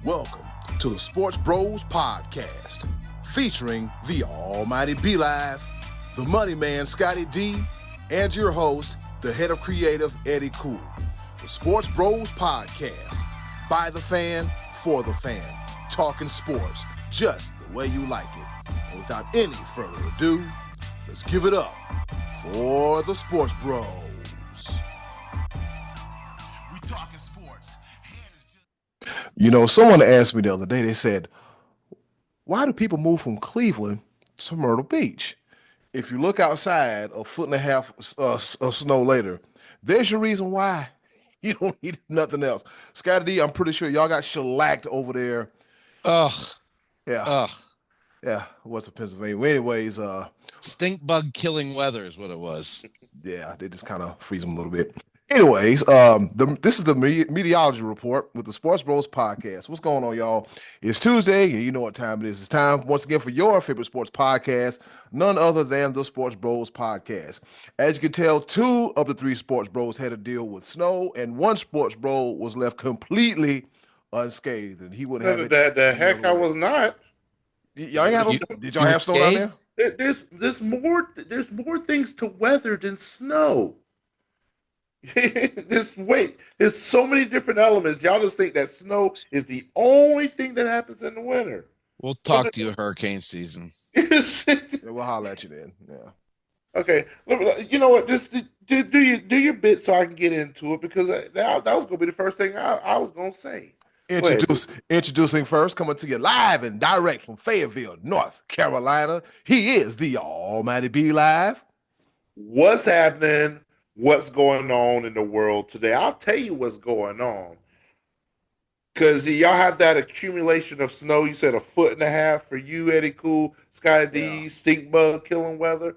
Welcome to the SportsBros Podcast, featuring the almighty Relive, the money man Scotty D, and your host, the head of creative Eddie Cool. The SportsBros Podcast, by the fan, for the fan, talking sports just the way you like it. And without any further ado, let's give it up for the SportsBros. You know, someone asked me the other day, they said, why do people move from Cleveland to Myrtle Beach? If you look outside a foot and a half of snow later, there's your reason why. You don't need nothing else. Scotty D, I'm pretty sure y'all got shellacked over there. Ugh. Yeah. Ugh. Yeah, what's Pennsylvania? Anyways, stink bug killing weather is what it was. Yeah, they just kind of freeze them a little bit. Anyways, this is the meteorology report with the SportsBros Podcast. What's going on, y'all? It's Tuesday, and you know what time it is. It's time once again for your favorite sports podcast, none other than the SportsBros Podcast. As you can tell, 2 of the 3 Sports Bros had to deal with snow, and 1 Sports Bro was left completely unscathed, and he would have it. The heck I was not. Y'all ain't have did y'all have snow down there? There's more things to weather than snow. There's so many different elements. Y'all just think that snow is the only thing that happens in the winter. We'll talk to you hurricane season. We'll holler at you then. Yeah. Okay. You know what? Just do your bit so I can get into it, because that was going to be the first thing I was going to say. Introducing first, coming to you live and direct from Fayetteville, North Carolina. He is the almighty B Live. What's happening? What's going on in the world today? I'll tell you what's going on. Because y'all have that accumulation of snow. You said 1.5 foot for you, Eddie Cool, Sky D, stink bug killing weather.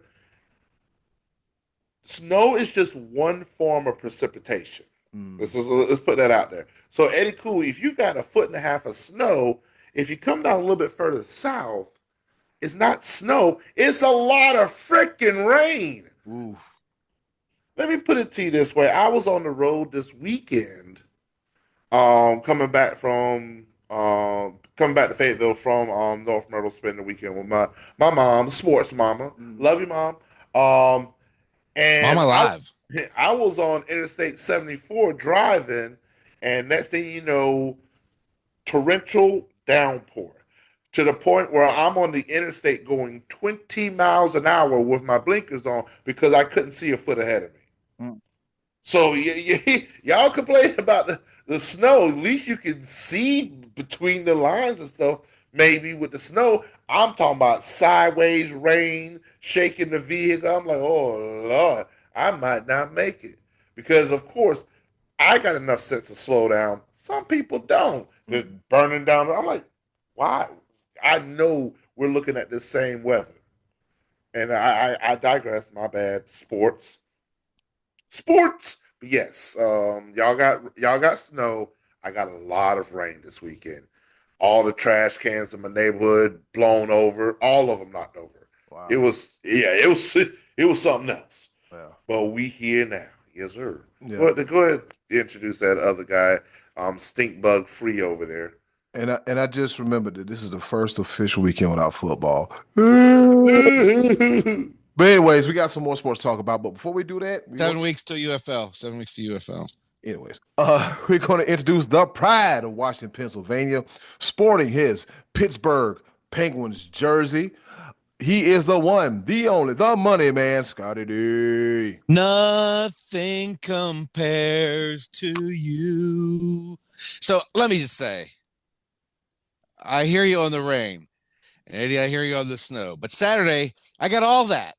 Snow is just one form of precipitation. Let's put that out there. So, Eddie Cool, if you got 1.5 foot of snow, if you come down a little bit further south, it's not snow. It's a lot of freaking rain. Ooh. Let me put it to you this way. I was on the road this weekend, coming back to Fayetteville from North Myrtle, spending the weekend with my mom, the sports mama. Love you, Mom. And Mama live. I was on Interstate 74 driving, and next thing you know, torrential downpour to the point where I'm on the interstate going 20 miles an hour with my blinkers on because I couldn't see a foot ahead of me. So y'all complain about the snow. At least you can see between the lines and stuff, maybe with the snow. I'm talking about sideways rain, shaking the vehicle. I'm like, oh, Lord, I might not make it. Because, of course, I got enough sense to slow down. Some people don't. They're burning down. I'm like, why? I know we're looking at the same weather. And I digress. My bad. Sports. But yes, y'all got snow. I got a lot of rain this weekend. All the trash cans in my neighborhood blown over. All of them knocked over. Wow. It was something else. Yeah. But we here now. Yes, sir. Yeah. Go ahead, introduce that other guy, stink bug free over there. And I just remembered that this is the first official weekend without football. But anyways, we got some more sports to talk about. But before we do that, 7 weeks to UFL. 7 weeks to UFL. Anyways, we're going to introduce the pride of Washington, Pennsylvania, sporting his Pittsburgh Penguins jersey. He is the one, the only, the money man, Scotty D. Nothing compares to you. So let me just say, I hear you on the rain. And Eddie, I hear you on the snow. But Saturday, I got all that.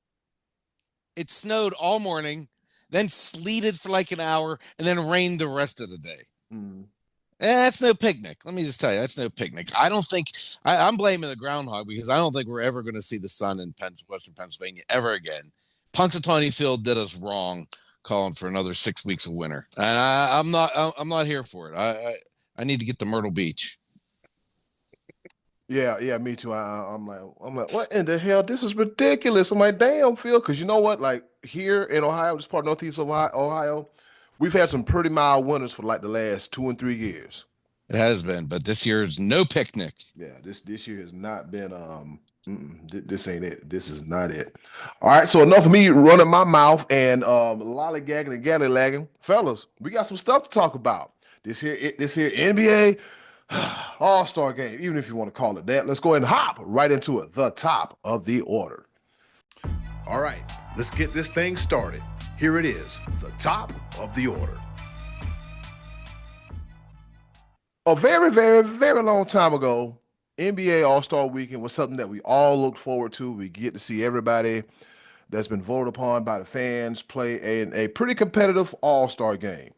It snowed all morning, then sleeted for like an hour, and then rained the rest of the day. That's no picnic. Let me just tell you, that's no picnic. I don't think I'm blaming the groundhog because I don't think we're ever going to see the sun in Western Pennsylvania ever again. Punxsutawney Phil did us wrong, calling for another 6 weeks of winter, and I'm not here for it. I need to get to Myrtle Beach. Yeah, me too. I'm like, what in the hell? This is ridiculous. I'm like, damn, Phil, because you know what? Like here in Ohio, this part of Northeast Ohio, we've had some pretty mild winters for like the last 2 and 3 years. It has been, but this year's no picnic. Yeah, this year has not been this ain't it. This is not it. All right, so enough of me running my mouth and lollygagging and gallylagging. Fellas, we got some stuff to talk about. This here NBA All-Star game, even if you want to call it that. Let's go ahead and hop right into it. The top of the order. All right, let's get this thing started. Here it is, the top of the order. A very, very, very long time ago, NBA All-Star Weekend was something that we all looked forward to. We get to see everybody that's been voted upon by the fans play a pretty competitive All-Star game.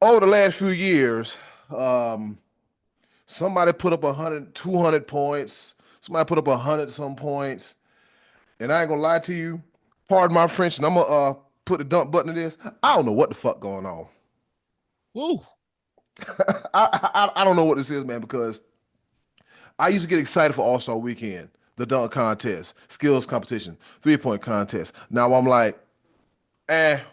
Over the last few years, somebody put up 100, 200 points. Somebody put up 100 some points. And I ain't gonna lie to you, pardon my French, and I'm gonna put the dump button to this. I don't know what the fuck going on. Woo. I don't know what this is, man, because I used to get excited for All-Star Weekend, the dunk contest, skills competition, three-point contest. Now I'm like,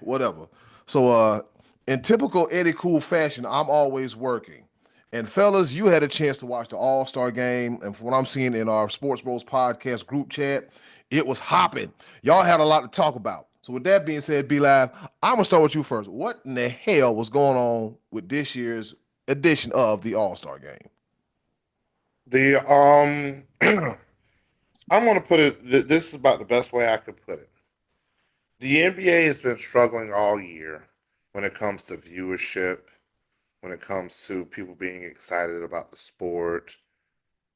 whatever. So in typical Eddie Cool fashion, I'm always working. And fellas, you had a chance to watch the All-Star game, and from what I'm seeing in our SportsBros Podcast group chat, it was hopping. Y'all had a lot to talk about. So with that being said, B-Live, I'm going to start with you first. What in the hell was going on with this year's edition of the All-Star game? I'm going to put it, this is about the best way I could put it. The NBA has been struggling all year when it comes to viewership, when it comes to people being excited about the sport,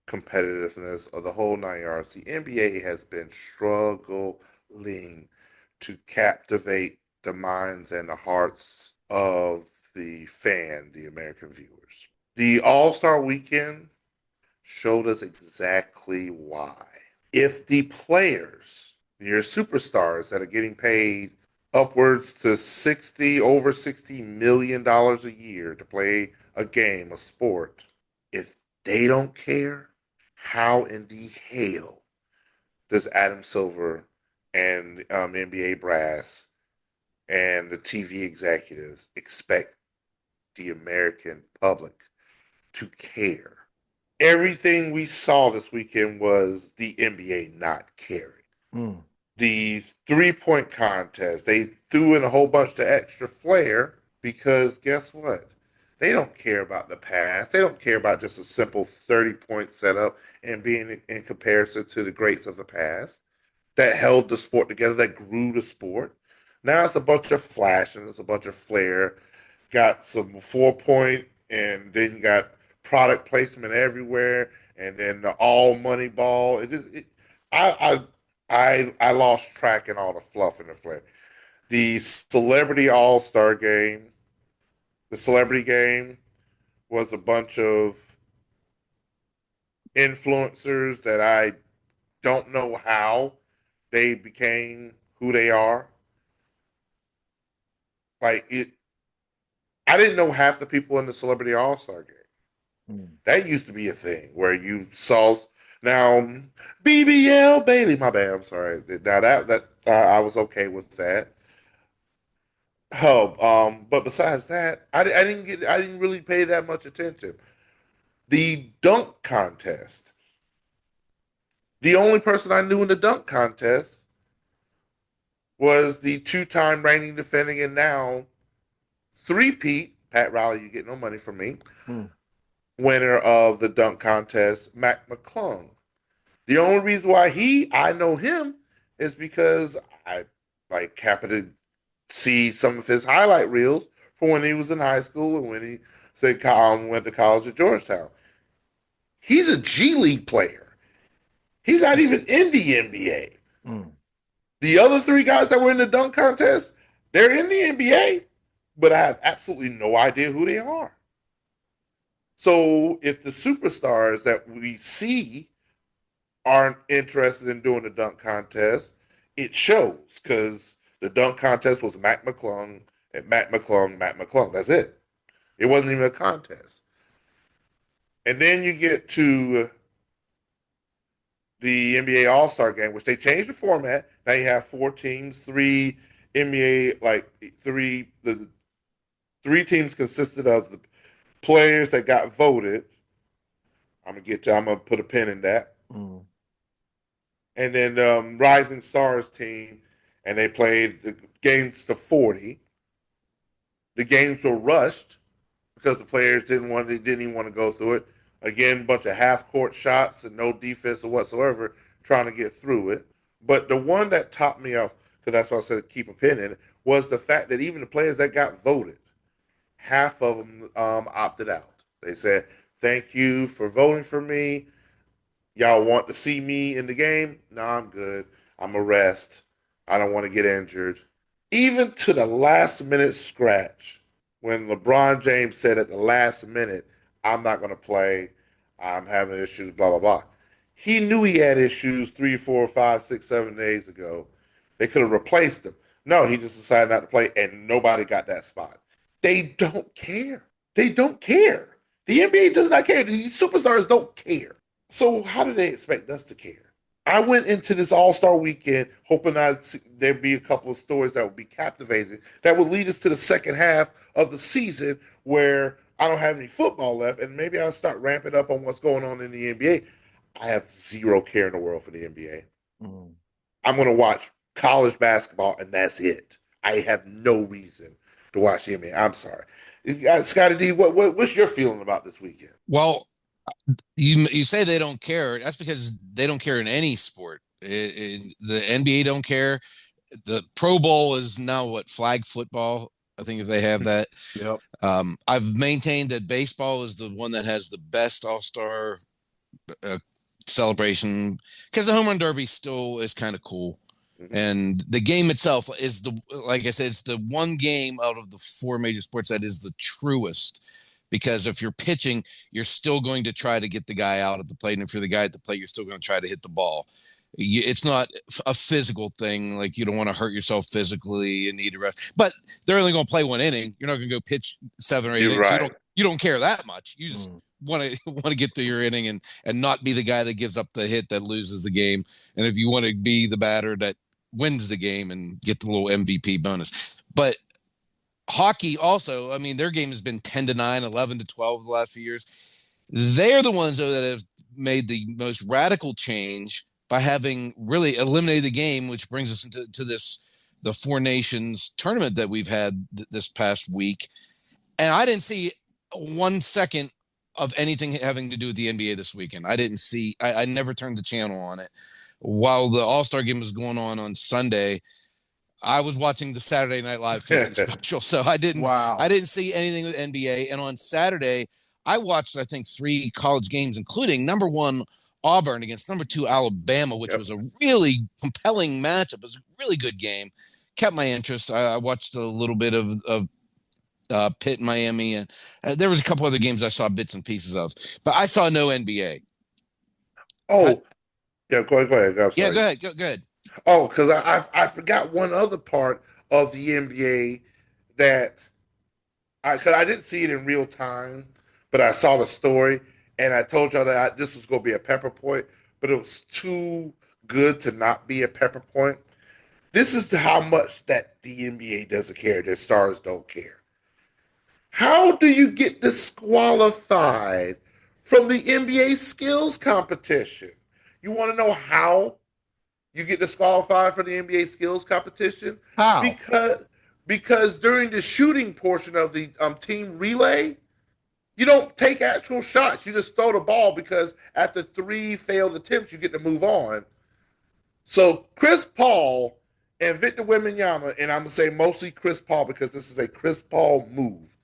competitiveness, or the whole 9 yards. The NBA has been struggling to captivate the minds and the hearts of the fan, the American viewers. The All-Star Weekend showed us exactly why. If the players, your superstars that are getting paid upwards to over $60 million a year to play a game, a sport, if they don't care, how in the hell does Adam Silver and NBA brass and the TV executives expect the American public to care? Everything we saw this weekend was the NBA not caring. The three-point contest, they threw in a whole bunch of extra flair because guess what? They don't care about the past. They don't care about just a simple 30-point setup and being in comparison to the greats of the past that held the sport together, that grew the sport. Now it's a bunch of flashing, it's a bunch of flair. Got some 4-point, and then you got product placement everywhere, and then the all money ball. I lost track in all the fluff and the flair. The celebrity all-star game, the celebrity game was a bunch of influencers that I don't know how they became who they are. Like it, I didn't know half the people in the celebrity all-star game. That used to be a thing where you saw now BBL Bailey. My bad. I'm sorry. Now that I was okay with that. Oh, but besides that, I didn't really pay that much attention. The dunk contest. The only person I knew in the dunk contest was the two-time reigning defending and now three-peat, Pat Riley, you get no money from me, winner of the dunk contest, Mac McClung. The only reason why I know him is because I happened to see some of his highlight reels from when he was in high school and when he went to college at Georgetown. He's a G League player. He's not even in the NBA. The other three guys that were in the dunk contest, they're in the NBA, but I have absolutely no idea who they are. So if the superstars that we see aren't interested in doing the dunk contest, it shows because the dunk contest was Mac McClung and Mac McClung. That's it. It wasn't even a contest. And then you get to the NBA All-Star game, which they changed the format. Now you have 4 teams, 3 NBA, the 3 teams consisted of players that got voted. I'm gonna put a pin in that. Mm. And then Rising Stars team, and they played the games to 40. The games were rushed because the players didn't even want to go through it. Again, a bunch of half court shots and no defense whatsoever trying to get through it. But the one that topped me off, because that's why I said keep a pin in it, was the fact that even the players that got voted, half of them opted out. They said, "Thank you for voting for me. Y'all want to see me in the game? No, I'm good. I'm a rest. I don't want to get injured." Even to the last minute scratch, when LeBron James said at the last minute, "I'm not going to play. I'm having issues, blah, blah, blah." He knew he had issues 3, 4, 5, 6, 7 days ago. They could have replaced him. No, he just decided not to play, and nobody got that spot. They don't care. They don't care. The NBA does not care. These superstars don't care. So how do they expect us to care? I went into this All-Star weekend hoping there'd be a couple of stories that would be captivating, that would lead us to the second half of the season where I don't have any football left, and maybe I'll start ramping up on what's going on in the NBA. I have zero care in the world for the NBA. Mm. I'm going to watch college basketball, and that's it. I have no reason to watch the NBA. I'm sorry. Scotty D, what's your feeling about this weekend? Well, you say they don't care. That's because they don't care in any sport. The NBA don't care. The Pro Bowl is now flag football. I think if they have that. Yep. I've maintained that baseball is the one that has the best All-Star celebration because the home run derby still is kind of cool. Mm-hmm. And the game itself is like I said, it's the one game out of the four major sports that is the truest. Because if you're pitching, you're still going to try to get the guy out at the plate. And if you're the guy at the plate, you're still going to try to hit the ball. It's not a physical thing. Like you don't want to hurt yourself physically and need a rest. But they're only going to play one inning. You're not going to go pitch 7 or 8 innings. Right. You don't care that much. You just want to get to your inning and not be the guy that gives up the hit that loses the game. And if you want to be the batter that wins the game and get the little MVP bonus. But hockey also, I mean, their game has been 10-9, 11-12 the last few years. They're the ones, though, that have made the most radical change by having really eliminated the game, which brings us into the Four Nations tournament that we've had this past week. And I didn't see 1 second of anything having to do with the NBA this weekend. I didn't see, I never turned the channel on it. While the All-Star game was going on Sunday, I was watching the Saturday Night Live 50 special, so I didn't see anything with NBA. And on Saturday, I watched, I think, 3 college games, including number 1 Auburn against number 2 Alabama, which was a really compelling matchup. It was a really good game. Kept my interest. I watched a little bit of Pitt, Miami, and there was a couple other games I saw bits and pieces of, but I saw no NBA. Oh, yeah, go ahead. Go ahead. Go ahead. Oh, because I forgot one other part of the NBA that because I didn't see it in real time, but I saw the story and I told y'all that this was going to be a pepper point, but it was too good to not be a pepper point. This is how much that the NBA doesn't care. Their stars don't care. How do you get disqualified from the NBA skills competition? You want to know how you get disqualified for the NBA skills competition? How? Because during the shooting portion of the team relay, you don't take actual shots. You just throw the ball because after 3 failed attempts, you get to move on. So Chris Paul and Victor Wembanyama, and I'm going to say mostly Chris Paul because this is a Chris Paul move,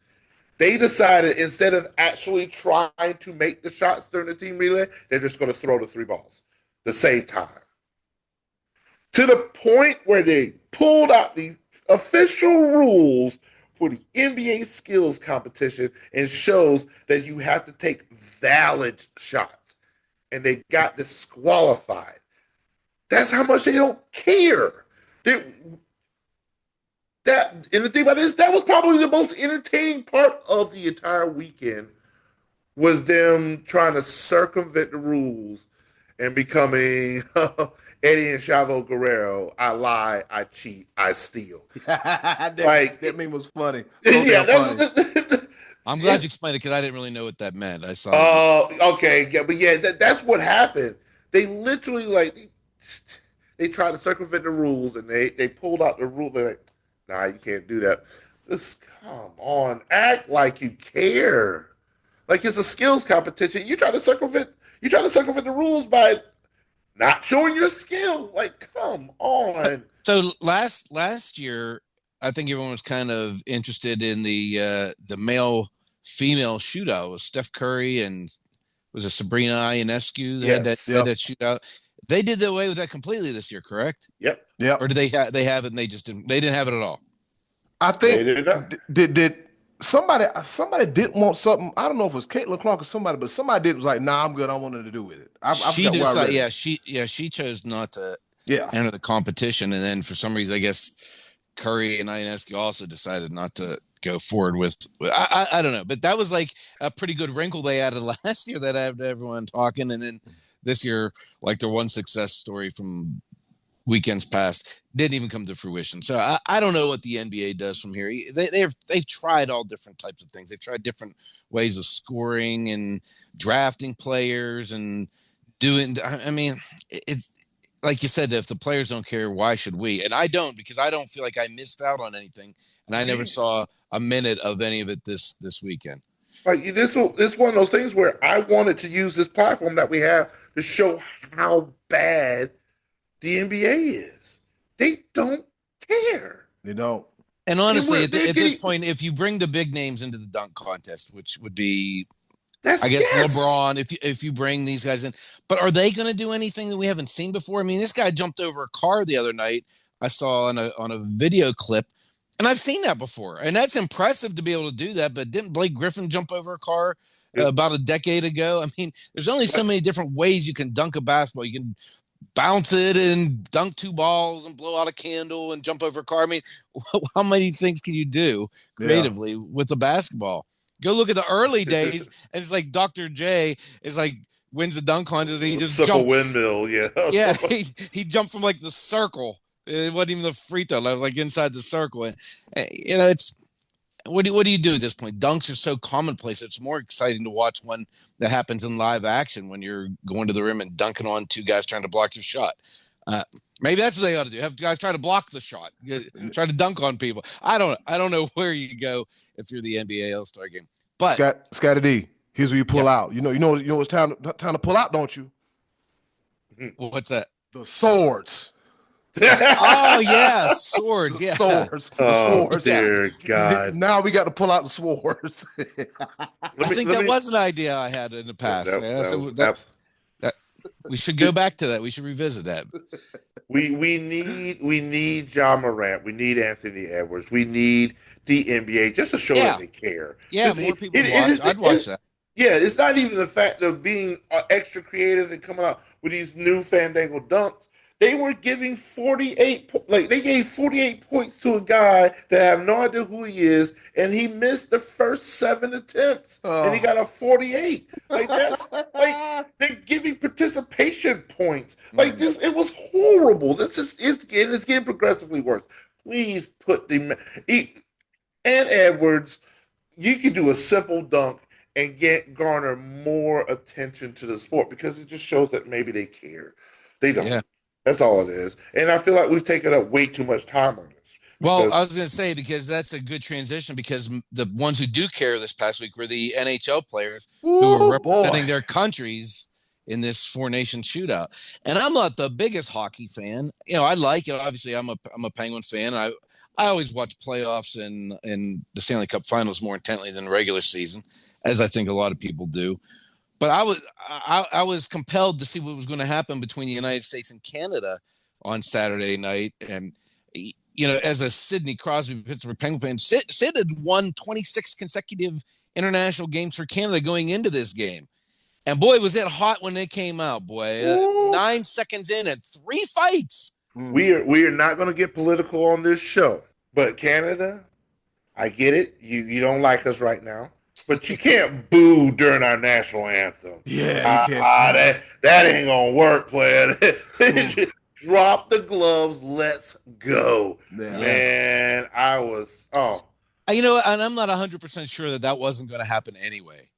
they decided instead of actually trying to make the shots during the team relay, they're just going to throw the 3 balls to save time. To the point where they pulled out the official rules for the NBA skills competition and shows that you have to take valid shots. And they got disqualified. That's how much they don't care. And the thing about this, that was probably the most entertaining part of the entire weekend was them trying to circumvent the rules and becoming Eddie and Chavo Guerrero. I lie, I cheat, I steal. that meme was funny. Yeah, I'm glad you explained it because I didn't really know what that meant. I saw. Okay, yeah, but yeah, that's what happened. They literally they tried to circumvent the rules, and they pulled out the rule. They're like, nah, you can't do that. Just come on, act like you care. Like it's a skills competition. You try to circumvent. You try to circumvent the rules by not showing your skill. Like, come on. So last year, I think everyone was kind of interested in the male female shootout with Steph Curry and was it Sabrina Ionescu that had that shootout. They did away with that completely this year, correct? Yep. Or did they have it and they didn't have it at all? I think did somebody didn't want something. I don't know if it was Caitlin Clark or somebody, but somebody was like, "Nah, I'm good. I wanted to do with it." She decided, she chose not to enter the competition, and then for some reason, I guess Curry and Ionescu also decided not to go forward with. I don't know, but that was like a pretty good wrinkle they added last year that had everyone talking, and then this year, like their one success story from weekends past didn't even come to fruition. So I don't know what the NBA does from here. They've tried all different types of things. They've tried different ways of scoring and drafting players and doing. I mean, it's like you said, if the players don't care, why should we? And I don't, because I don't feel like I missed out on anything, and I never saw a minute of any of it this weekend. Like this is one of those things where I wanted to use this platform that we have to show how bad the NBA is. They don't care. They don't. And honestly, at this point, if you bring the big names into the dunk contest, which would be, LeBron, if you bring these guys in, but are they going to do anything that we haven't seen before? I mean, this guy jumped over a car the other night. I saw on a video clip, and I've seen that before, and that's impressive to be able to do that. But didn't Blake Griffin jump over a car about a decade ago? I mean, there's only so many different ways you can dunk a basketball. You can bounce it and dunk two balls and blow out a candle and jump over a car. I mean, how many things can you do creatively with a basketball? Go look at the early days, and it's like Dr. J is like wins the dunk contest, and he just jumps. Windmill, yeah. He jumped from like the circle. It wasn't even the free throw line, like inside the circle. And, it's what do you do at this point? Dunks are so commonplace. It's more exciting to watch one that happens in live action when you're going to the rim and dunking on two guys trying to block your shot. Maybe that's what they ought to do. Have guys try to block the shot, try to dunk on people. I don't know where you go if you're the NBA All-Star game. But Scotty D, here's where you pull out. You know it's time to pull out, don't you? What's that? The swords. Oh yeah, swords. The yeah, swords. Swords. Dear God! Now we got to pull out the swords. I think that was an idea I had in the past. We should go back to that. We should revisit that. We need John Morant. We need Anthony Edwards. We need the NBA just to show that they care. Yeah, more people watch. I'd watch that. Yeah, it's not even the fact of being extra creative and coming out with these new fandangle dunks. They were giving 48, they gave 48 points to a guy that have no idea who he is, and he missed the first 7 attempts, and he got a 48. Like that's they're giving participation points. Like this, it was horrible. It's getting progressively worse. Please put and Edwards. You can do a simple dunk and garner more attention to the sport because it just shows that maybe they care. They don't. Yeah. That's all it is. And I feel like we've taken up way too much time on this. Well, I was going to say, because that's a good transition, because the ones who do care this past week were the NHL players who were representing their countries in this 4-nation shootout. And I'm not the biggest hockey fan. I like it. Obviously, I'm a Penguin fan. I always watch playoffs and the Stanley Cup Finals more intently than the regular season, as I think a lot of people do. But I was compelled to see what was going to happen between the United States and Canada on Saturday night. And, as a Sidney Crosby Pittsburgh Penguin fan, Sid had won 26 consecutive international games for Canada going into this game. And, boy, was it hot when it came out, boy. 9 seconds in and 3 fights. We are not going to get political on this show. But Canada, I get it. You don't like us right now. But you can't boo during our national anthem. Yeah, you can't. That ain't gonna work, player. Drop the gloves. Let's go, man. I was You know, and I'm not 100% sure that wasn't going to happen anyway.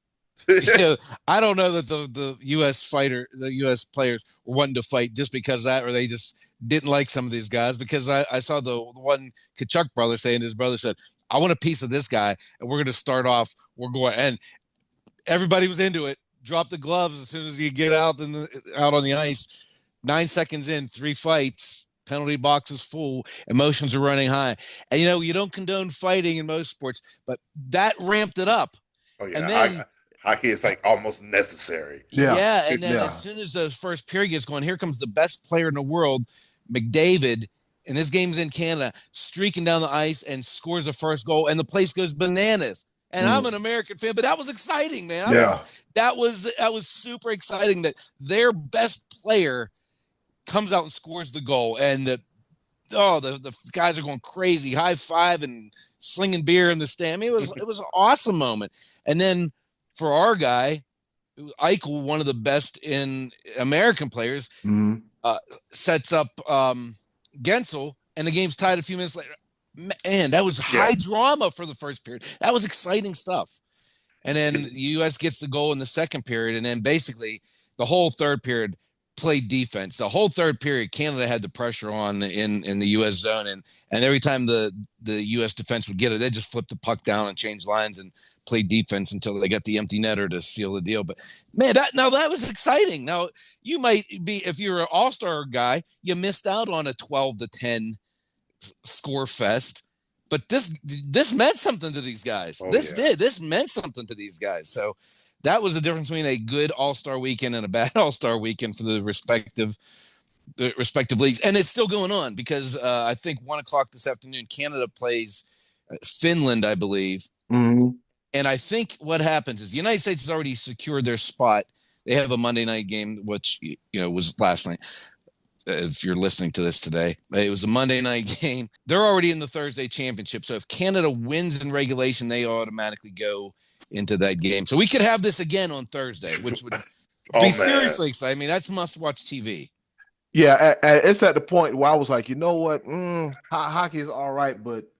I don't know that the U.S. players were wanting to fight just because of that, or they just didn't like some of these guys. Because I saw the one Kachuk brother saying, his brother said, "I want a piece of this guy, and we're going to start off. We're going," and everybody was into it. Drop the gloves as soon as you get out on the ice. 9 seconds in, 3 fights. Penalty box is full. Emotions are running high. And, you don't condone fighting in most sports, but that ramped it up. Oh, yeah. And then hockey is like almost necessary. Yeah. And then as soon as the first period gets going, here comes the best player in the world, McDavid. And this game's in Canada, streaking down the ice and scores the first goal. And the place goes bananas. And I'm an American fan, but that was exciting, man. That was super exciting that their best player comes out and scores the goal, and the guys are going crazy, high five and slinging beer in the stand. I mean, it was an awesome moment. And then for our guy, Eichel, one of the best in American players, sets up Gensel, and the game's tied a few minutes later. Man, that was high drama for the first period. That was exciting stuff. And then the U.S. gets the goal in the second period, and then basically the whole third period played defense. The whole third period, Canada had the pressure on in the U.S. zone, and every time the U.S. defense would get it, they just flipped the puck down and changed lines and played defense until they got the empty netter to seal the deal. But man, that was exciting. Now you might be, if you're an all-star guy, you missed out on a 12-10 score fest. But this meant something to these guys. This meant something to these guys. So that was the difference between a good all-star weekend and a bad all-star weekend for the respective leagues. And it's still going on because I think 1:00 this afternoon, Canada plays Finland, I believe. Mm-hmm. And I think what happens is the United States has already secured their spot. They have a Monday night game, which was last night. If you're listening to this today, it was a Monday night game. They're already in the Thursday championship. So if Canada wins in regulation, they automatically go into that game. So we could have this again on Thursday, which would be seriously exciting. I mean, that's must-watch TV. Yeah, it's at the point where I was like, you know what? Hockey is all right, but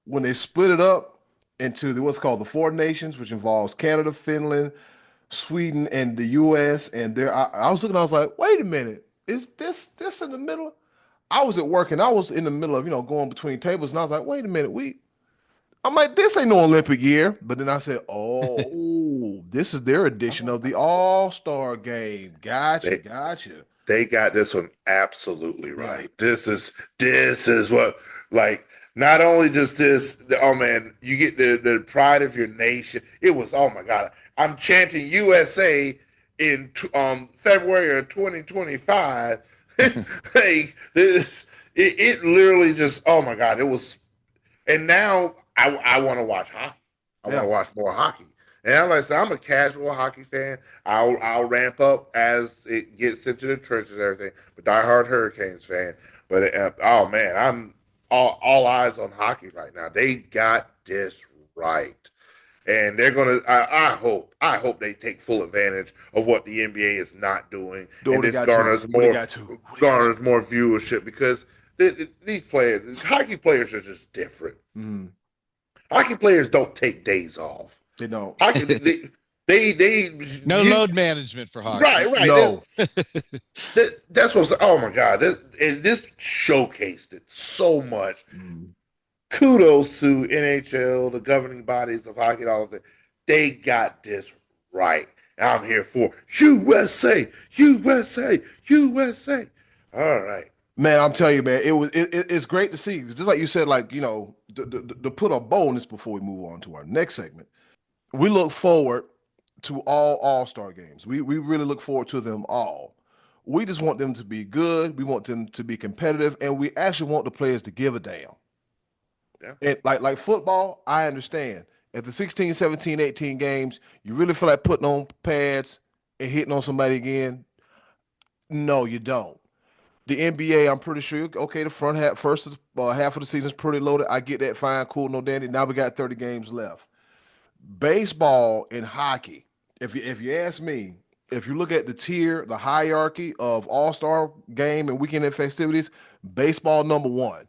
when they split it up into what's called the Four Nations, which involves Canada, Finland, Sweden, and the U.S., and I was looking, I was like, wait a minute. Is this in the middle? I was at work and I was in the middle of, going between tables, and I was like, wait a minute, I'm like, this ain't no Olympic year. But then I said, oh, this is their edition of the All-Star game. Gotcha. They got this one absolutely right. This is what, like, not only just this, oh man, you get the pride of your nation. It was, oh my God, I'm chanting USA in February of 2025. Like this, it literally just, oh my God, it was. And now I want to watch hockey. I want to watch more hockey. And like I said, I'm a casual hockey fan. I'll ramp up as it gets into the trenches and everything. But diehard Hurricanes fan. But oh man, I'm all eyes on hockey right now. They got this right. And they're gonna. I hope they take full advantage of what the NBA is not doing, and this garners more viewership because these players, hockey players, are just different. Mm. Hockey players don't take days off. They don't. Hockey, they load management for hockey. Right. No. That's what. Oh my God! This showcased it so much. Mm. Kudos to NHL, the governing bodies of hockey, all of that. They got this right. And I'm here for USA. All right. Man, I'm telling you, man, it's great to see. Just like you said, like, to put a bow on this before we move on to our next segment. We look forward to all-star games. We really look forward to them all. We just want them to be good. We want them to be competitive. And we actually want the players to give a damn. Yeah. And like football, I understand. At the 16, 17, 18 games, you really feel like putting on pads and hitting on somebody again? No, you don't. The NBA, I'm pretty sure, okay, the first half of the season is pretty loaded. I get that, fine, cool, no dandy. Now we got 30 games left. Baseball and hockey, if you ask me, if you look at the hierarchy of all-star game and weekend festivities, baseball number 1.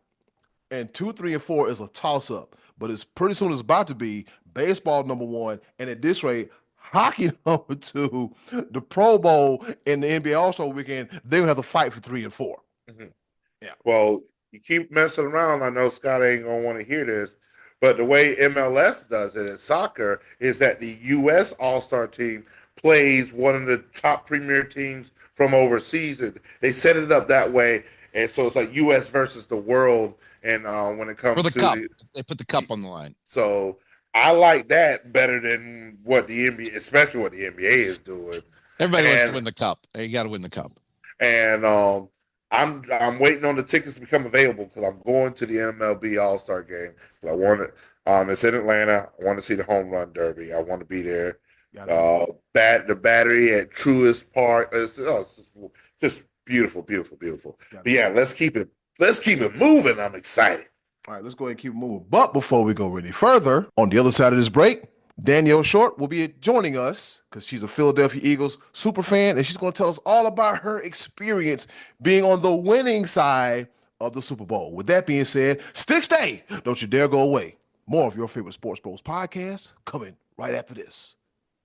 And 2, 3, and 4 is a toss-up. but it's pretty soon it's about to be baseball number one, and at this rate, hockey number two, the Pro Bowl and the NBA All-Star weekend, they're gonna have to fight for 3 and 4. Mhm. Yeah. Well, you keep messing around. I know Scott ain't gonna want to hear this, but the way MLS does it in soccer is that the U.S. All-Star team plays one of the top premier teams from overseas, and they set it up that way, and so it's like U.S. versus the world. And when it comes For the to cup, they put the cup on the line. so I like that better than what the NBA, especially what the NBA is doing. Everybody wants to win the cup. You got to win the cup. And I'm waiting on the tickets to become available because I'm going to the MLB All-Star game. I want it. It's in Atlanta. I want to see the home run derby. I want to be there. The battery at Truist Park. It's just beautiful, beautiful, beautiful. But yeah, let's keep it moving. I'm excited. All right, let's go ahead and keep it moving. But before we go any further, on the other side of this break, Danielle Short will be joining us because she's a Philadelphia Eagles super fan, and she's going to tell us all about her experience being on the winning side of the Super Bowl. With that being said, stay. Don't you dare go away. More of your favorite Sports Bros podcast coming right after this.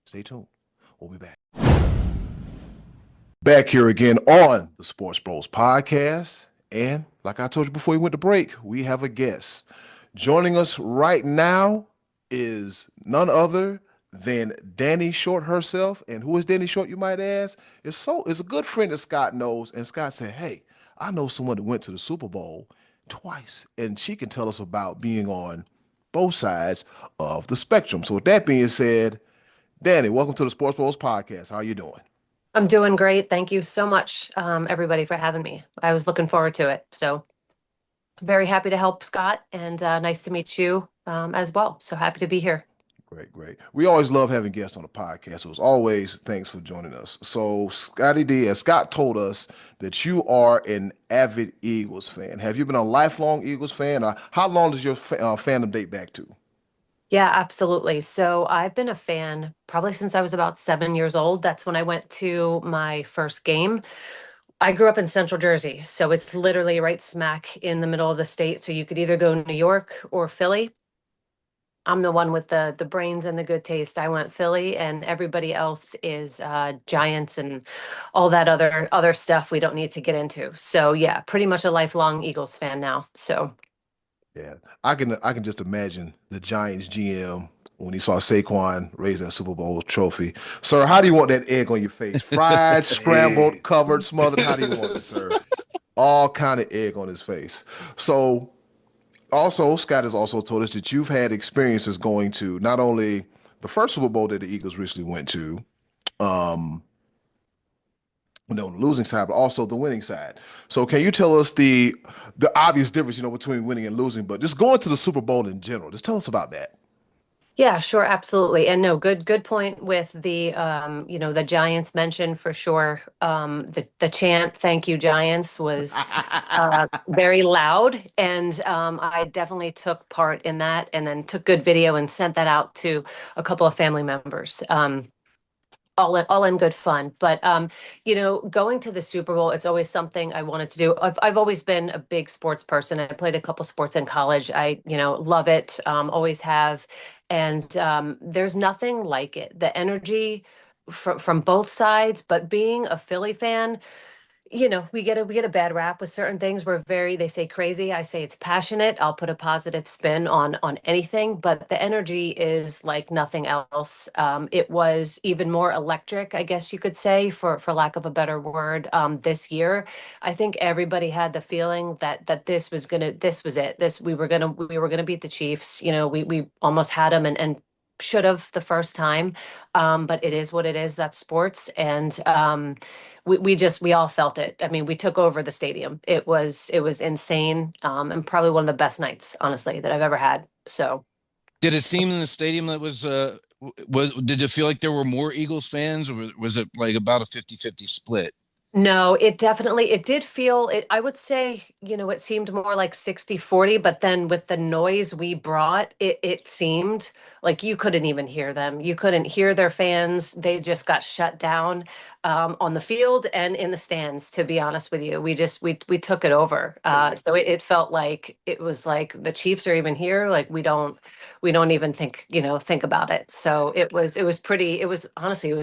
Stay tuned. We'll be back. Back here again on the Sports Bros podcast. And like I told you before we went to break, we have a guest. Joining us right now is none other than Dani Short herself. And who is Dani Short, you might ask? It's a good friend that Scott knows. And Scott said, hey, I know someone that went to the Super Bowl twice, and she can tell us about being on both sides of the spectrum. So with that being said, Dani, welcome to the Sports Bros podcast. How are you doing? I'm doing great. Thank you so much, everybody, for having me. I was looking forward to it. So very happy to help Scott, and nice to meet you as well. So happy to be here. Great. We always love having guests on the podcast. So as always, thanks for joining us. So Scotty D, as Scott told us that you are an avid Eagles fan. Have you been a lifelong Eagles fan? Or how long does your fandom date back to? Yeah, absolutely. So I've been a fan probably since I was about 7 years old. That's when I went to my first game. I grew up in Central Jersey, so it's literally right smack in the middle of the state. So you could either go New York or Philly. I'm the one with the brains and the good taste. I went Philly, and everybody else is Giants and all that other stuff we don't need to get into. So yeah, pretty much a lifelong Eagles fan now. So. Yeah, I can just imagine the Giants GM when he saw Saquon raise that Super Bowl trophy. Sir, how do you want that egg on your face? Fried, scrambled, covered, smothered? How do you want it, sir? All kind of egg on his face. So also, Scott has also told us that you've had experiences going to not only the first Super Bowl that the Eagles recently went to, on the losing side, but also the winning side. So can you tell us the obvious difference, between winning and losing, but just going to the Super Bowl in general? Just tell us about that. Yeah, sure, absolutely. And no, good point with the the Giants mention for sure. The chant "Thank you, Giants" was very loud, and I definitely took part in that, and then took good video and sent that out to a couple of family members. All in good fun. But going to the Super Bowl, it's always something I wanted to do. I've always been a big sports person. I played a couple sports in college. I love it. Always have. And there's nothing like it. The energy from both sides. But being a Philly fan, we get a bad rap with certain things. They say crazy. I say it's passionate. I'll put a positive spin on anything, but the energy is like nothing else. It was even more electric, I guess you could say, for lack of a better word. This year, I think everybody had the feeling that this was it. We were gonna beat the Chiefs. We almost had them and should have the first time. But it is what it is. That's sports. And we all felt it. I mean, we took over the stadium. It was insane, and probably one of the best nights, honestly, that I've ever had. So, did it seem in the stadium that did it feel like there were more Eagles fans, or was it like about a 50-50 split? No, it did feel it. I would say, it seemed more like 60-40, but then with the noise we brought, it seemed like you couldn't even hear them. You couldn't hear their fans. They just got shut down on the field and in the stands, to be honest with you. We took it over. So it felt like it was like the Chiefs are even here. Like we don't even think about it. So it was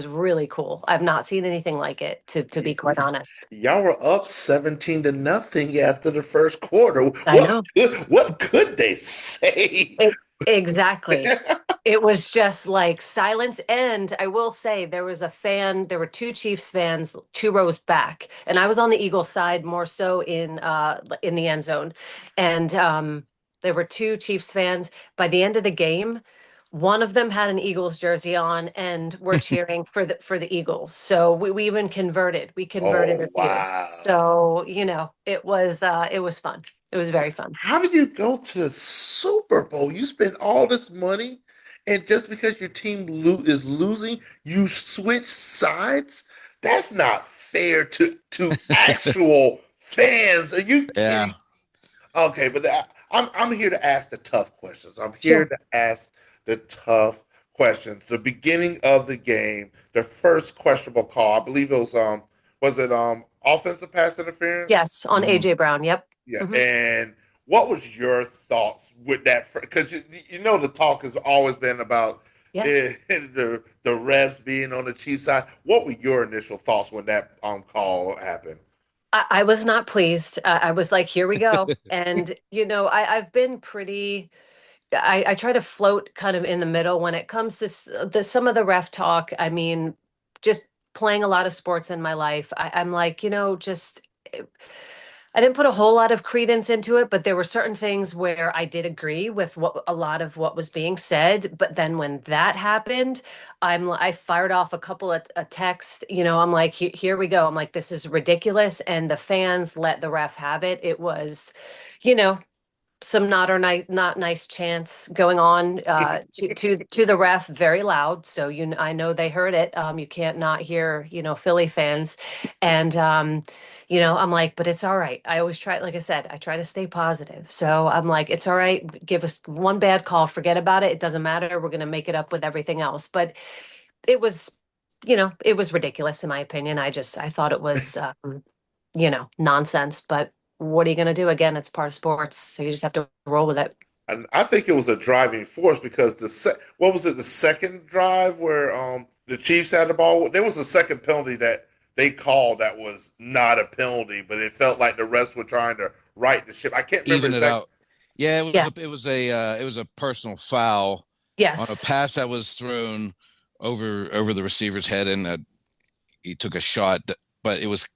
really cool. I've not seen anything like it, to be quite honest. Y'all were up 17-0 after the first quarter. I know. What could they say? It, exactly. It was just like silence. And I will say there were two Chiefs fans, two rows back, and I was on the Eagles side more so in the end zone. And there were two Chiefs fans. By the end of the game, one of them had an Eagles jersey on and we're cheering for the Eagles. So we even converted. We converted a Oh, few. wow. So, it was fun. It was very fun. How did you go to the Super Bowl? You spend all this money, and just because your team is losing, you switch sides? That's not fair to actual fans. Are you Yeah. kidding? Okay, but I'm here to ask the tough questions. I'm here Sure. to ask the tough questions. The beginning of the game, the first questionable call, I believe it was it offensive pass interference? Yes, on Mhm. AJ Brown. Yep. Yeah, Hmm. and what was your thoughts with that? Because you know the talk has always been about Yeah. the refs being on the Chiefs side. What were your initial thoughts when that call happened? I was not pleased. I was like, here we go. And, I've been pretty, I try to float kind of in the middle when it comes to some of the ref talk. I mean, just playing a lot of sports in my life, I'm like, just I didn't put a whole lot of credence into it, but there were certain things where I did agree with what a lot of what was being said. But then when that happened, I fired off a couple of a text. I'm like, here we go. I'm like, this is ridiculous, and the fans let the ref have it. It was, you know, some not nice chants going on to the ref, very loud. So I know they heard it. You can't not hear Philly fans, and I'm like, but it's all right. I always try, like I said, I try to stay positive. So I'm like, it's all right. Give us one bad call, forget about it. It doesn't matter. We're gonna make it up with everything else. But it was, it was ridiculous in my opinion. I thought it was nonsense. But what are you going to do? Again, it's part of sports, so you just have to roll with it. And I think it was a driving force because what was it, the second drive where the Chiefs had the ball? There was a second penalty that they called that was not a penalty, but it felt like the refs were trying to right the ship. I can't remember Even it exactly. out. Yeah, Yeah. It was a personal foul on a Yes. pass that was thrown over the receiver's head, and he took a shot, but it was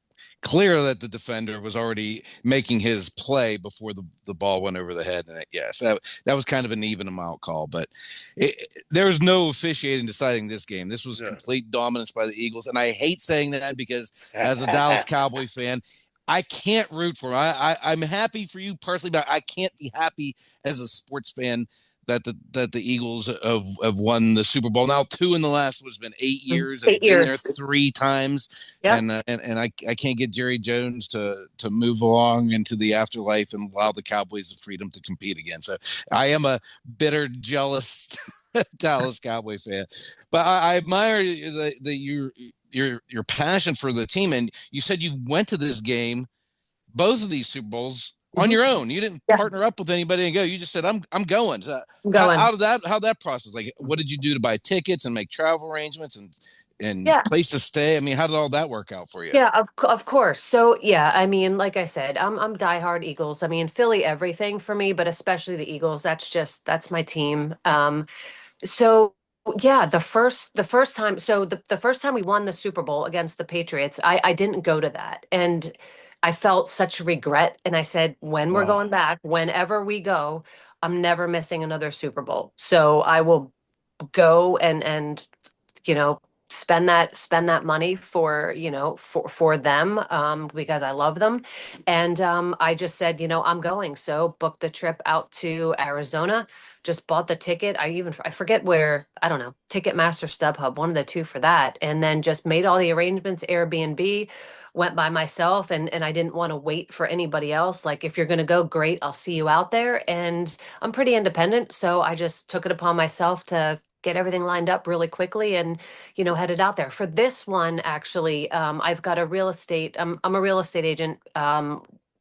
clear that the defender was already making his play before the ball went over the head. And yes, that was kind of an even amount call, but there was no officiating deciding this game. This was Yeah. complete dominance by the Eagles. And I hate saying that because as a Dallas Cowboy fan, I can't root for him. I'm happy for you personally, but I can't be happy as a sports fan that the Eagles have won the Super Bowl now, two in the last what's been 8 years, and 8 years. been there three times. Yep. And I can't get Jerry Jones to move along into the afterlife and allow the Cowboys the freedom to compete again. So I am a bitter, jealous Dallas Cowboy fan, but I admire your passion for the team. And you said you went to this game, both of these Super Bowls, on Mhm. your own. You didn't Yeah. partner up with anybody and go. You just said, I'm going. I'm going. How that process? Like, what did you do to buy tickets and make travel arrangements and Yeah. place to stay? I mean, how did all that work out for you? Yeah, of course. So yeah, I mean, like I said, I'm diehard Eagles. I mean, Philly everything for me, but especially the Eagles. That's my team. So yeah, the first time, so the first time we won the Super Bowl against the Patriots, I didn't go to that, and I felt such regret. And I said, when we're Oh, going back, whenever we go, I'm never missing another Super Bowl. So I will go and you know spend that money for for them because I love them. And I just said, I'm going. So booked the trip out to Arizona, just bought the ticket. I forget where, I don't know, Ticketmaster, StubHub, one of the two for that, and then just made all the arrangements, Airbnb. went by myself, and I didn't want to wait for anybody else. Like, if you're going to go, great, I'll see you out there. And I'm pretty independent, so I just took it upon myself to get everything lined up really quickly and, headed out there. For this one, actually, I've got a real estate, I'm a real estate agent,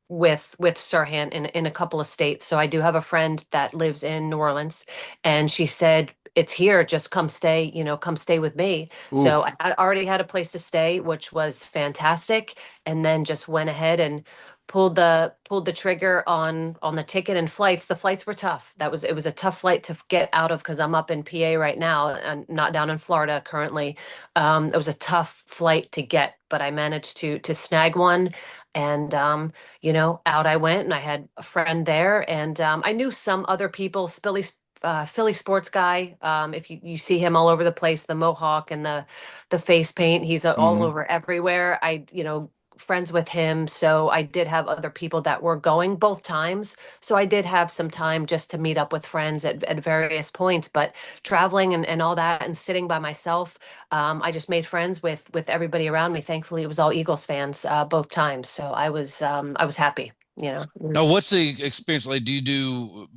with Sirhan in a couple of states. So I do have a friend that lives in New Orleans, and she said, it's here, just come stay, come stay with me. So Oof. I already had a place to stay, which was fantastic, and then just went ahead and pulled the trigger on the ticket and flights. The flights were tough. It was a tough flight to get out of, because I'm up in PA right now and not down in Florida currently. It was a tough flight to get, but I managed to snag one. And out I went, and I had a friend there, and I knew some other people. Philly sports guy. If you see him all over the place, the mohawk and the face paint, he's all Mhm. over everywhere. Friends with him. So I did have other people that were going both times. So I did have some time just to meet up with friends at various points. But traveling and all that and sitting by myself, I just made friends with everybody around me. Thankfully, it was all Eagles fans both times. So I was happy. It Now, was. what's the experience like? Do you do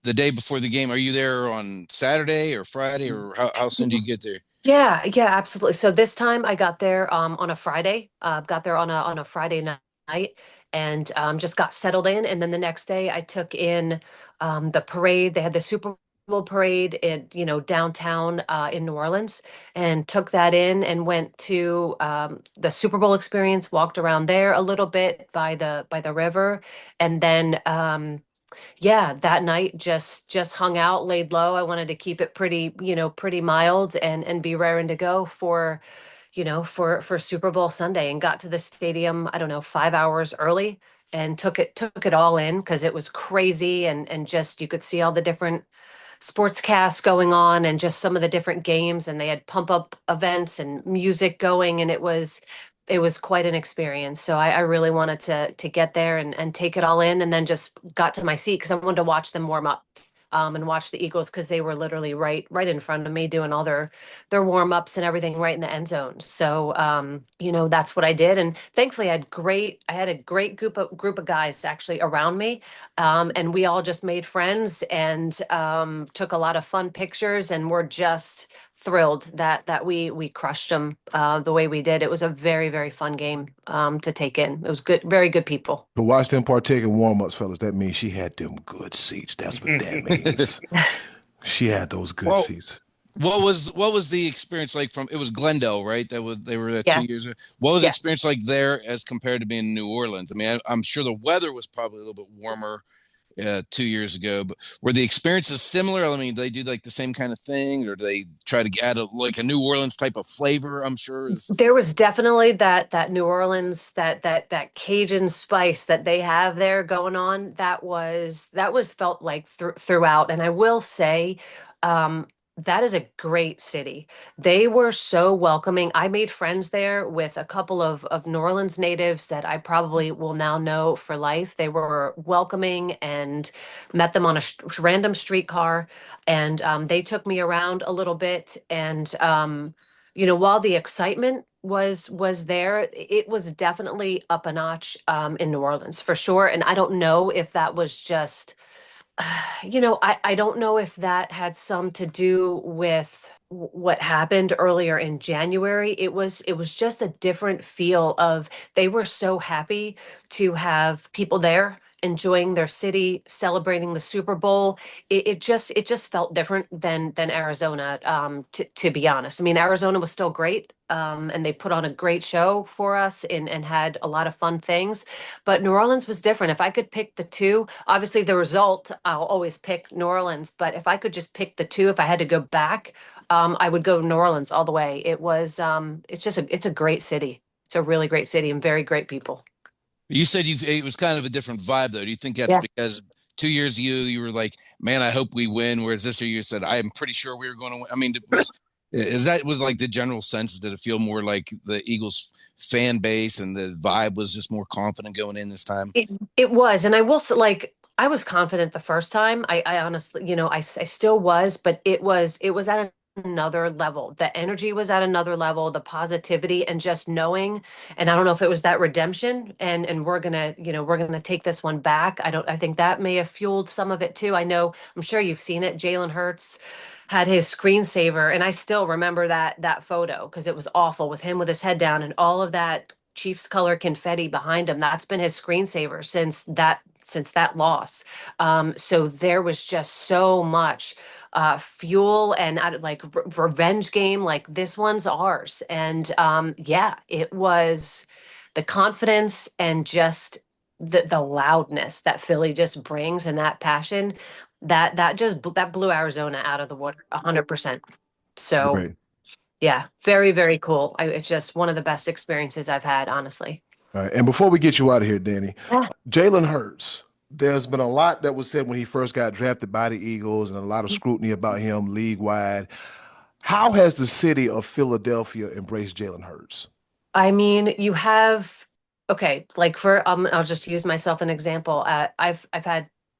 the day before the game? Are you there on Saturday or Friday, or how soon do you get there? Yeah, yeah, absolutely. So this time I got there on a Friday. Got there on a Friday night, and just got settled in. And then the next day I took in the parade. They had the Super Bowl parade in downtown in New Orleans, and took that in and went to the Super Bowl experience. Walked around there a little bit by the river, and then. Yeah, that night just hung out, laid low. I wanted to keep it pretty mild and be raring to go for Super Bowl Sunday, and got to the stadium, I don't know, 5 hours early, and took it all in, because it was crazy, and just you could see all the different sportscasts going on, and just some of the different games, and they had pump up events and music going, and it was quite an experience. So I really wanted to get there and take it all in, and then just got to my seat because I wanted to watch them warm up, and watch the Eagles, because they were literally right in front of me doing all their warm ups and everything right in the end zone. So that's what I did, and thankfully I had a great group of guys actually around me, and we all just made friends, and took a lot of fun pictures, and we're just thrilled that we crushed them the way we did. It was a very, very fun game to take in. It was good, very good people. To watch them partake in warm-ups, fellas, that means she had them good seats. That's what that means. She had those good Well, seats. what was the experience like from? It was Glendale, right? They were there Yeah, 2 years ago. What was the yeah. experience like there as compared to being in New Orleans? I mean, I'm sure the weather was probably a little bit warmer 2 years ago, but were the experiences similar? I mean, do they do like the same kind of thing, or do they try to add like a New Orleans type of flavor? I'm sure is. There was definitely that New Orleans, that Cajun spice that they have there going on. That was felt like throughout. And I will say, um, that is a great city. They were so welcoming. I made friends there with a couple of New Orleans natives that I probably will now know for life. They were welcoming, and met them on a random streetcar, and they took me around a little bit, and while the excitement was there, it was definitely up a notch in New Orleans for sure. And I don't know if that was just, I don't know if that had some to do with what happened earlier in January. It was just a different feel of, they were so happy to have people there enjoying their city, celebrating the Super Bowl. It just felt different than Arizona, to be honest. I mean, Arizona was still great. And they put on a great show for us, and had a lot of fun things. But New Orleans was different. If I could pick the two, obviously the result, I'll always pick New Orleans. But if I could just pick the two, if I had to go back, I would go New Orleans all the way. It's a great city. It's a really great city, and very great people. You said it was kind of a different vibe, though. Do you think that's Yeah. because 2 years you were like, man, I hope we win, whereas this year you said, I am pretty sure we were going to win. I mean, was like the general sense? Did it feel more like the Eagles fan base and the vibe was just more confident going in this time? It was, and I will say, like, I was confident the first time. I honestly, I still was, but it was at another level. The energy was at another level, the positivity, and just knowing, and I don't know if it was that redemption and we're gonna take this one back. I think that may have fueled some of it too. I'm sure you've seen it. Jalen Hurts had his screensaver, and I still remember that photo because it was awful with him with his head down and all of that Chiefs color confetti behind him. That's been his screensaver since that loss. So there was just so much fuel and like revenge game. Like this one's ours, and yeah, it was the confidence and just the loudness that Philly just brings and that passion that blew Arizona out of the water 100%. So Great. yeah, very, very cool. It's just one of the best experiences I've had, honestly. All right. And before we get you out of here, Danny, Yeah. Jalen Hurts, there's been a lot that was said when he first got drafted by the Eagles and a lot of scrutiny about him league wide. How has the city of Philadelphia embraced Jalen Hurts? I mean, you have okay, like I'll just use myself an example. I've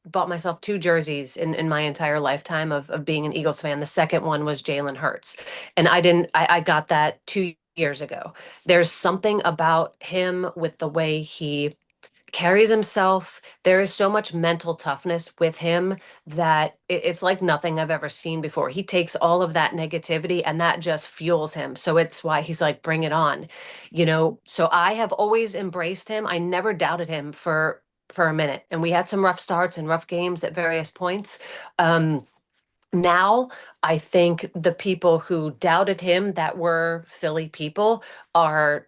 bought myself 2 jerseys in my entire lifetime of being an Eagles fan. The second one was Jalen Hurts, and I got that 2 years ago. There's something about him with the way he carries himself. There is so much mental toughness with him that it's like nothing I've ever seen before. He takes all of that negativity and that just fuels him. So it's why he's like, bring it on, So I have always embraced him. I never doubted him for a minute. And we had some rough starts and rough games at various points. Now I think the people who doubted him that were Philly people are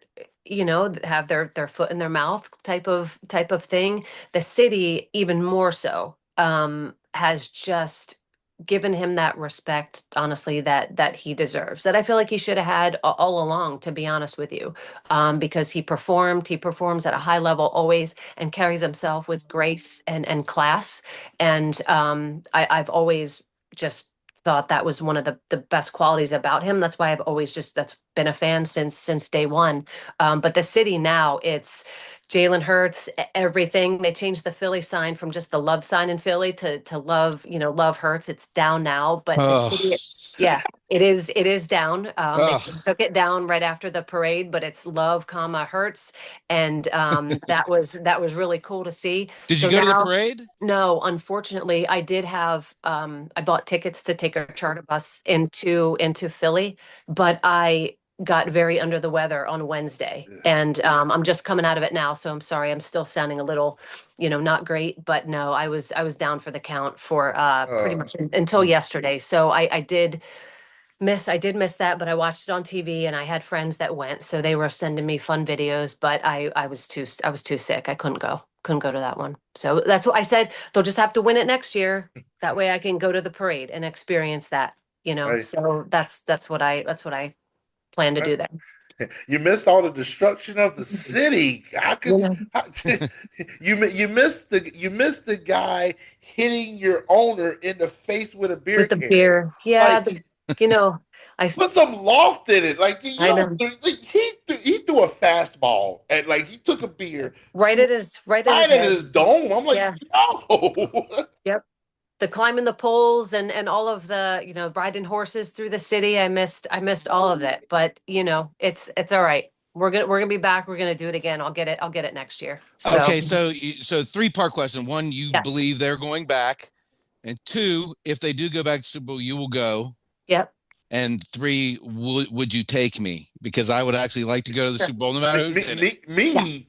have their foot in their mouth type of thing. The city even more so has just given him that respect, honestly, that he deserves, that I feel like he should have had all along, to be honest with you, because he performs at a high level always and carries himself with grace and class. And I've always just thought that was one of the best qualities about him. That's why I've always that's been a fan since day one. But the city now, it's Jalen Hurts, everything. They changed the Philly sign from just the love sign in Philly to love, love Hurts. It's down now, but the city, yeah, it is down. They took it down right after the parade, but it's love, Hurts, and that was really cool to see. Did you go to the parade? No, unfortunately, I did have I bought tickets to take a charter bus into Philly, but I got very under the weather on Wednesday, and I'm just coming out of it now, so I'm sorry. I'm still sounding a little, not great, but no, I was down for the count for pretty much until yesterday. So I did miss that, but I watched it on TV and I had friends that went, so they were sending me fun videos, but I was too sick. I couldn't go to that one. So that's what I said. They'll just have to win it next year. That way I can go to the parade and experience that, Right. So that's what I plan to do there. You missed all the destruction of the city. How could you missed the guy hitting your owner in the face with a beer With the can. beer. Yeah, Like, I put some loft in it. Like I know. he threw a fastball and like he took a beer right at his head. dome. I'm like, Yeah. yo. Yep. The climbing the poles and all of the, riding horses through the city. I missed all of it, but it's all right. We're gonna be back. We're gonna do it again. I'll get it next year. So. Okay, so 3-part question. One, you Yes. believe they're going back, and 2, if they do go back to Super Bowl, you will go. Yep. And 3, would you take me? Because I would actually like to go to the Super Bowl no matter who's in it. Me,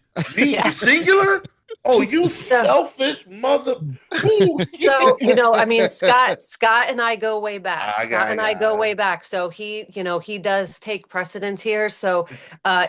singular. Oh, you selfish mother! Ooh, So, I mean, Scott and I go way back. I go way back. So he does take precedence here. So,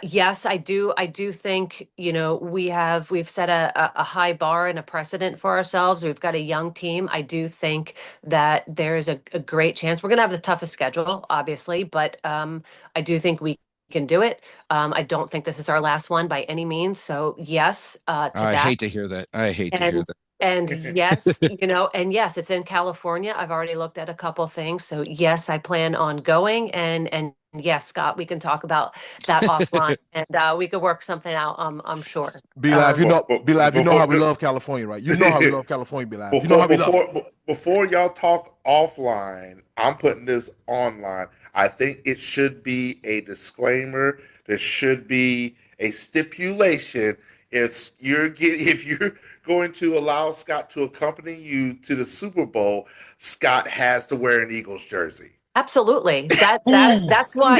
yes, I do think, we've set a high bar and a precedent for ourselves. We've got a young team. I do think that there is a great chance. We're going to have the toughest schedule, obviously, but I do think we can do it. I don't think this is our last one by any means. So yes, to I that. hate to hear that. I hate to hear that. And yes, and yes, it's in California. I've already looked at a couple things. So yes, I plan on going, and yes, Scott, we can talk about that offline, and we could work something out. I'm sure. Be Live, Be Live, you know how we Before- love California, right? You know how we love California, Be Live. You know Before how we love it. before y'all talk offline, I'm putting this online. I think it should be a disclaimer. There should be a stipulation. If you're going to allow Scott to accompany you to the Super Bowl, Scott has to wear an Eagles jersey. Absolutely. That's why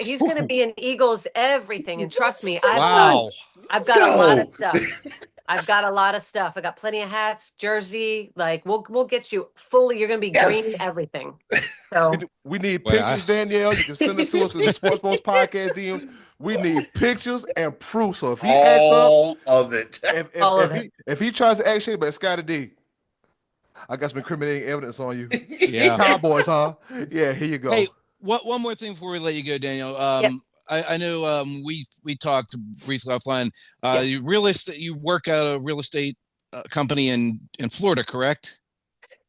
he's going to be in Eagles everything, and trust me, Wow. I've Let's got a lot go. of stuff. I've got a lot of stuff. I got plenty of hats, jersey. Like we'll get you fully. You're going to be green, Yes. everything. So We need Well, pictures, Danielle. You can send it to us in the SportsBros Podcast DMs. We need pictures and proof. So if he acts up, All of it. All of it. if he tries to act shit, but Scotty D, I got some incriminating evidence on you. Yeah. Cowboys, huh? Yeah, here you go. Hey, one more thing before we let you go, Daniel. Yep. I know we talked briefly offline. Yep. You work at a real estate company in Florida, correct?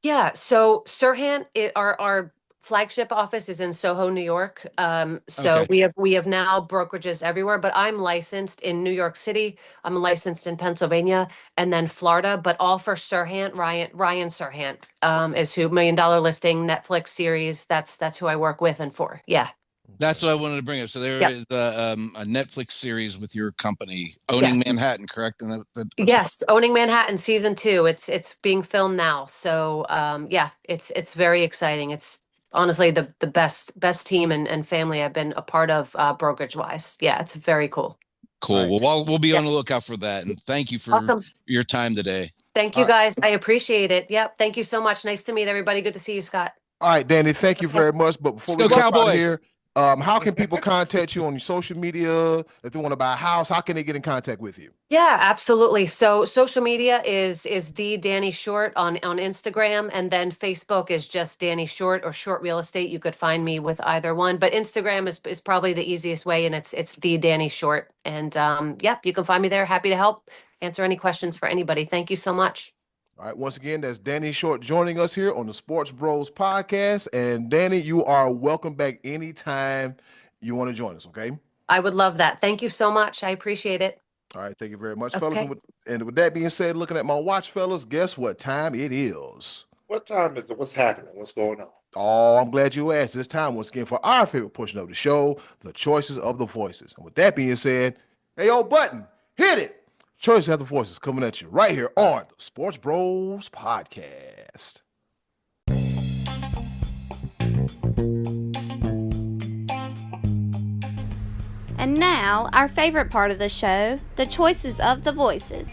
Yeah. So Sirhan, our flagship office is in Soho, New York. So Okay. we have now brokerages everywhere, but I'm licensed in New York City. I'm licensed in Pennsylvania and then Florida, but all for Sirhan. Ryan Sirhan is who $1 Million Listing Netflix series. That's who I work with and for. Yeah. That's what I wanted to bring up. So there Yep. is a Netflix series with your company, Owning Manhattan, correct? And Yes, Owning Manhattan season 2. It's being filmed now. So yeah, it's very exciting. It's honestly the best team and family I've been a part of brokerage wise. Yeah, it's very cool. cool. Right. Well, we'll be Yeah. on the lookout for that. And thank you for Awesome. your time today. Thank you guys. I appreciate it. Yep. Thank you so much. Nice to meet everybody. Good to see you, Scott. All right, Danny, thank you Okay. very much. But before Let's we go get out of Cowboys. here, how can people contact you on your social media? If they want to buy a house, how can they get in contact with you? Yeah, absolutely. So social media is the Danny Short on Instagram, and then Facebook is just Danny Short or Short Real Estate. You could find me with either one, but Instagram is probably the easiest way, and it's the Danny Short. And yep, you can find me there. Happy to help answer any questions for anybody. Thank you so much. All right, once again, that's Danny Short joining us here on the Sports Bros Podcast. And Danny, you are welcome back anytime you want to join us, okay? I would love that. Thank you so much. I appreciate it. All right, thank you very much, Okay. fellas. And with that being said, looking at my watch, fellas, guess what time it is? What time is it? What's happening? What's going on? Oh, I'm glad you asked. This time, once again, for our favorite portion of the show, the choices of the voices. And with that being said, hey, yo, button, hit it. Choices of the voices coming at you right here on the Sports Bros Podcast. And now, our favorite part of the show, the choices of the voices.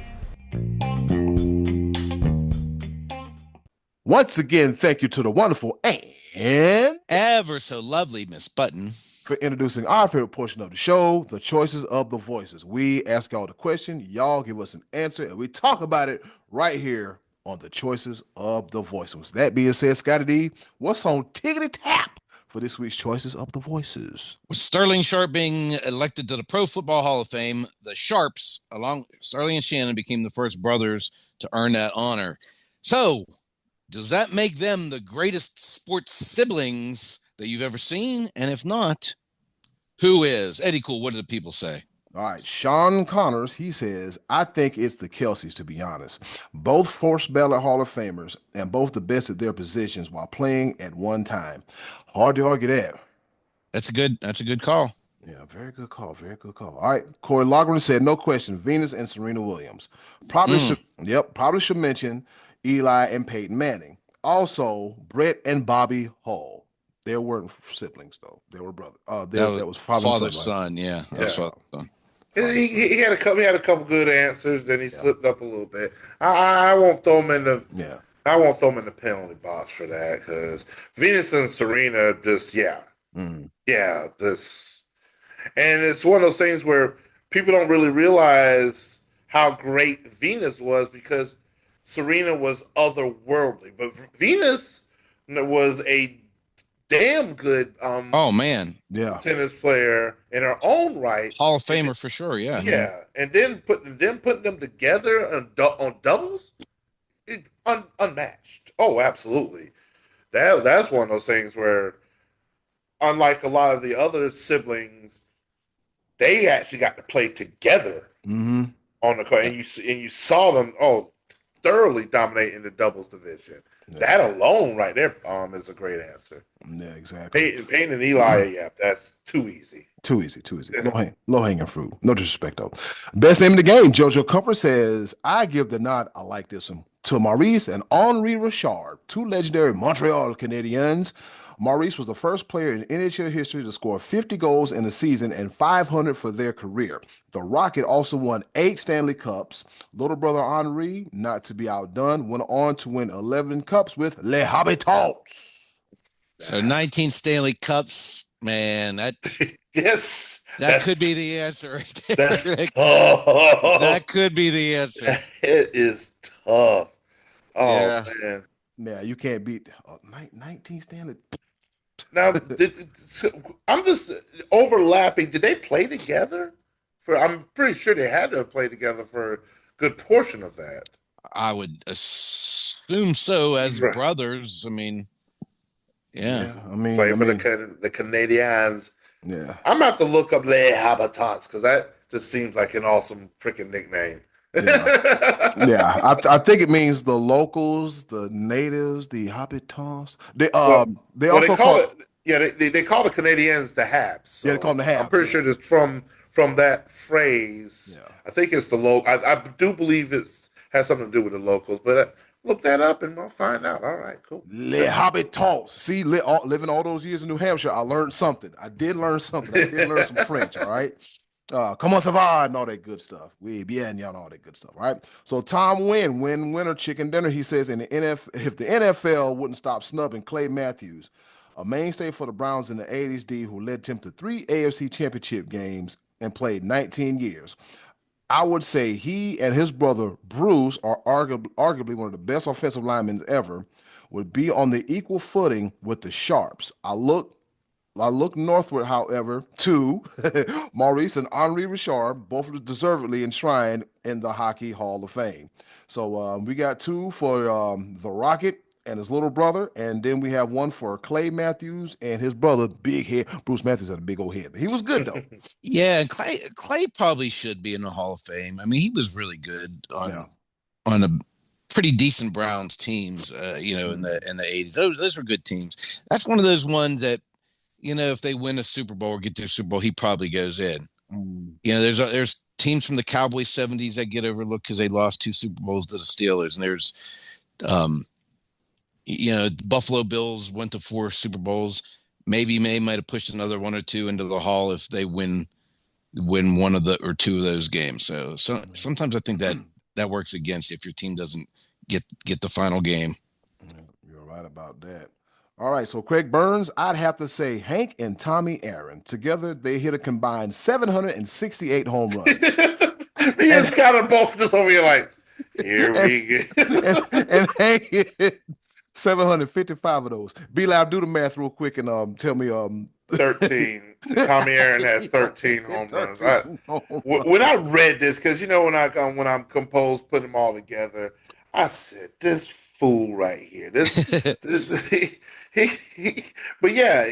Once again, thank you to the wonderful and Ever so lovely, Miss Button. for introducing our favorite portion of the show, the choices of the voices. We ask y'all the question, y'all give us an answer, and we talk about it right here on the choices of the voices. That being said, Scotty D, what's on tickety tap for this week's choices of the voices? With Sterling Sharp being elected to the Pro Football Hall of Fame, the Sharps, along with Sterling and Shannon, became the first brothers to earn that honor. So, does that make them the greatest sports siblings that you've ever seen? And if not, who is? Eddie Cool, what do the people say? All right, Sean Connors, he says, I think it's the Kelseys, to be honest. Both first ballot Hall of Famers and both the best at their positions while playing at one time. Hard to argue that. That's a good call. Yeah, very good call. Very good call. All right. Corey Logren said, no question, Venus and Serena Williams. Probably should mention Eli and Peyton Manning. Also, Brett and Bobby Hull. They weren't siblings, though. They were brothers. That was father and son. Yeah. Yeah. That's father son. He had a couple good answers. Then he slipped up a little bit. I won't throw him in the I won't throw him in the penalty box for that because Venus and Serena just and it's one of those things where people don't really realize how great Venus was because Serena was otherworldly, but Venus was a damn good tennis player in her own right, Hall of Famer for sure. Yeah, and then putting them together on doubles, unmatched. Oh, absolutely. That's one of those things where unlike a lot of the other siblings, they actually got to play together on the court, and you saw them thoroughly dominate in the doubles division. Yeah. That alone, right there, is a great answer. Yeah, exactly. Payne and Eli, that's too easy. Too easy. Low hanging fruit. No disrespect, though. Best name in the game, JoJo Comfort says, I give the nod, I like this one, to Maurice and Henri Richard, two legendary Montreal Canadiens. Maurice was the first player in NHL history to score 50 goals in a season and 500 for their career. The Rocket also won 8 Stanley Cups. Little brother Henri, not to be outdone, went on to win 11 cups with Les Habitants. So 19 Stanley Cups, man, that yes, that could be the answer right there. That's tough. That could be the answer. It is tough. Oh, yeah. Man. Yeah, you can't beat 19 Stanley. Now, I'm just overlapping. Did they play together? I'm pretty sure they had to have played together for a good portion of that. I would assume so, as brothers. I mean, yeah. I mean, for the Canadiens. Yeah. I'm going to have to look up Les Habitants because that just seems like an awesome freaking nickname. Yeah, I think it means the locals, the natives, the habitants. They also call it. Yeah, they call the Canadiens the Habs. So yeah, they call them the Habs. I'm pretty sure it's from that phrase. Yeah. I think it's the local. I do believe it has something to do with the locals, but look that up and I'll find out. All right, cool. Les Habitants. See, living all those years in New Hampshire, I learned something. I did learn something. I did learn some French. All right. Comment ça va and all that good stuff. Oui, bien, y'all, all that good stuff, right? So Tom winner, chicken dinner. He says if the NFL wouldn't stop snubbing Clay Matthews, a mainstay for the Browns in the 80s, D, who led them to 3 AFC championship games and played 19 years. I would say he and his brother Bruce are arguably one of the best offensive linemen ever, would be on the equal footing with the Sharps. I look northward, however, to Maurice and Henri Richard, both deservedly enshrined in the Hockey Hall of Fame. So we got 2 for the Rocket and his little brother, and then we have 1 for Clay Matthews and his brother, big head. Bruce Matthews had a big old head. He was good, though. Yeah, and Clay probably should be in the Hall of Fame. I mean, he was really good on a pretty decent Browns teams, in the 80s. Those were good teams. That's one of those ones that, if they win a Super Bowl or get to a Super Bowl, he probably goes in. There's teams from the Cowboys 70s that get overlooked because they lost 2 Super Bowls to the Steelers, and there's, the Buffalo Bills went to 4 Super Bowls. Maybe May might have pushed another 1 or 2 into the Hall if they win 1 of the or 2 of those games. So sometimes I think that works against you if your team doesn't get the final game. You're right about that. All right, so Craig Burns, I'd have to say Hank and Tommy Aaron. Together, they hit a combined 768 home runs. Me and Scott are both just over here like, here we go. and Hank hit 755 of those. B-Lab, do the math real quick and tell me 13. Tommy Aaron had 13 home runs. When I read this, because when I'm composed, putting them all together, I said, this fool right here. But yeah,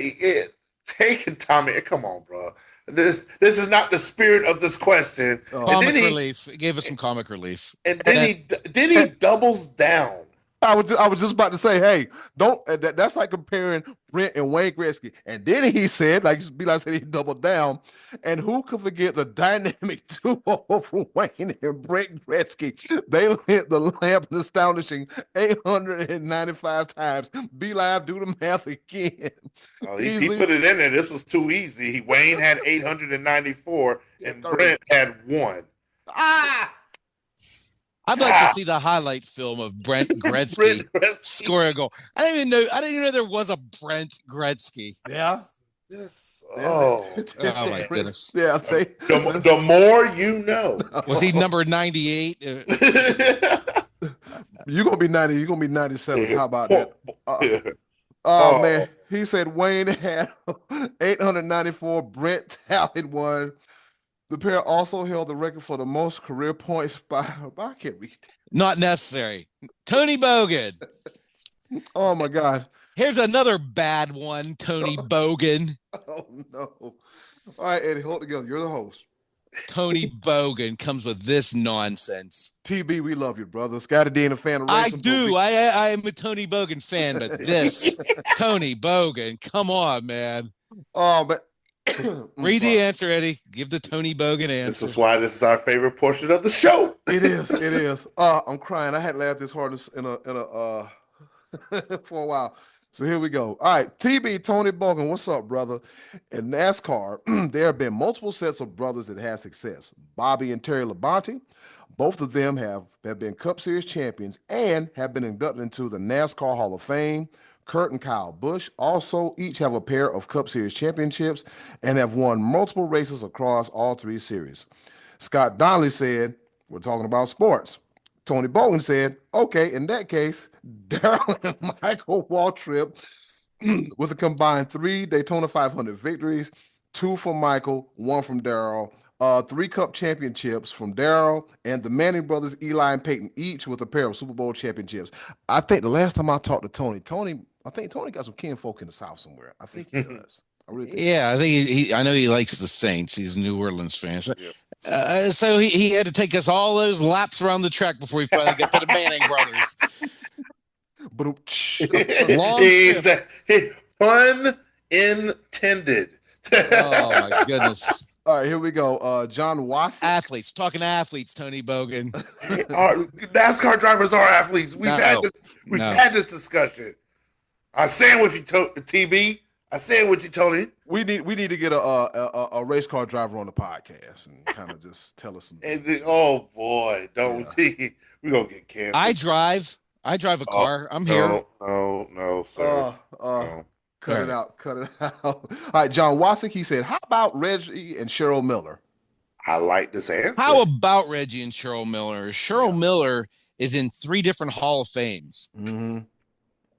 taking Tommy. Come on, bro. This is not the spirit of this question. Comic relief. It gave us some comic relief. And then he doubles down. I was just about to say, hey, don't. That's like comparing Brent and Wayne Gretzky. And then he said, like said, he doubled down. And who could forget the dynamic duo of Wayne and Brent Gretzky? They lit the lamp an astonishing 895 times. Be Live, do the math again. He put it in there. This was too easy. Wayne had 894 and Brent had 1. I'd like to see the highlight film of Brent Gretzky scoring a goal. I didn't even know there was a Brent Gretzky. Yeah. Yes. Oh my goodness. Yeah. The more you know. Was he number 98? You're gonna be 90. You're gonna be 97. How about that? Man. He said Wayne had 894. Brent tallied 1. The pair also held the record for the most career points by I can't read that. Not necessary. Tony Bogan. Oh my God. Here's another bad one, Tony Bogan. Oh no! All right, Eddie, hold it together. You're the host. Tony Bogan comes with this nonsense. TB, we love you, brother. Scotty D ain't a fan of I racing. do. I am a Tony Bogan fan, but this Tony Bogan, come on, man. Oh, but Read the answer, Eddie. Give the Tony Bogan answer. This is why this is our favorite portion of the show. It is. It is. I'm crying. I hadn't laughed this hard in a for a while. So here we go. All right, TB, Tony Bogan, what's up, brother? In NASCAR, there have been multiple sets of brothers that have success. Bobby and Terry Labonte, both of them have been Cup Series champions and have been inducted into the NASCAR Hall of Fame. Kurt and Kyle Busch also each have a pair of Cup Series championships and have won multiple races across all three series. Scott Donnelly said, we're talking about sports. Tony Bogan said, okay, in that case, Darrell and Michael Waltrip with a combined 3 Daytona 500 victories, 2 from Michael, 1 from Darrell, 3 Cup championships from Darrell, and the Manning brothers, Eli and Peyton, each with a pair of Super Bowl championships. I think the last time I talked to Tony got some kinfolk in the South somewhere. I think he does. I really think I think I know he likes the Saints. He's a New Orleans fan. So he had to take us all those laps around the track before we finally got to the Manning brothers. Pun intended. Oh my goodness. All right, here we go. John Wasik. Talking athletes, Tony Bogan. NASCAR drivers are athletes. We've had this discussion. I stand with you, TB. I stand with you, Tony. We need to get a race car driver on the podcast and kind of just tell us some. Oh boy, don't we? We're gonna get canceled. I drive a car. I'm here. No, sir. No. Cut it out. All right, John Wasik, he said, how about Reggie and Cheryl Miller? I like this answer. How about Reggie and Cheryl Miller? Cheryl Miller is in 3 different Hall of Fames. Mm-hmm.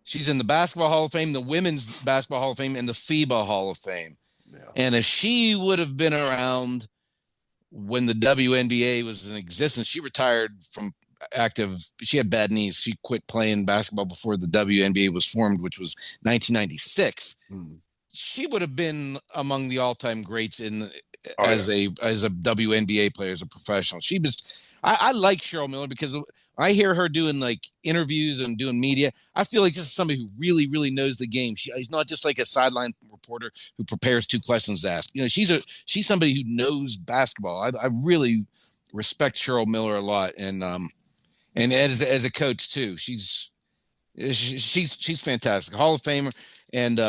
She's in the Basketball Hall of Fame, the Women's Basketball Hall of Fame, and the FIBA Hall of Fame. Yeah. And if she would have been around when the WNBA was in existence, she retired from active. She had bad knees. She quit playing basketball before the WNBA was formed, which was 1996. She would have been among the all-time greats as a WNBA player, as a professional. I like Cheryl Miller because I hear her doing like interviews and doing media. I feel like this is somebody who really, really knows the game. She's not just like a sideline reporter who prepares 2 questions to ask. She's somebody who knows basketball. I really respect Cheryl Miller a lot, and as a coach too. She's fantastic, Hall of Famer. And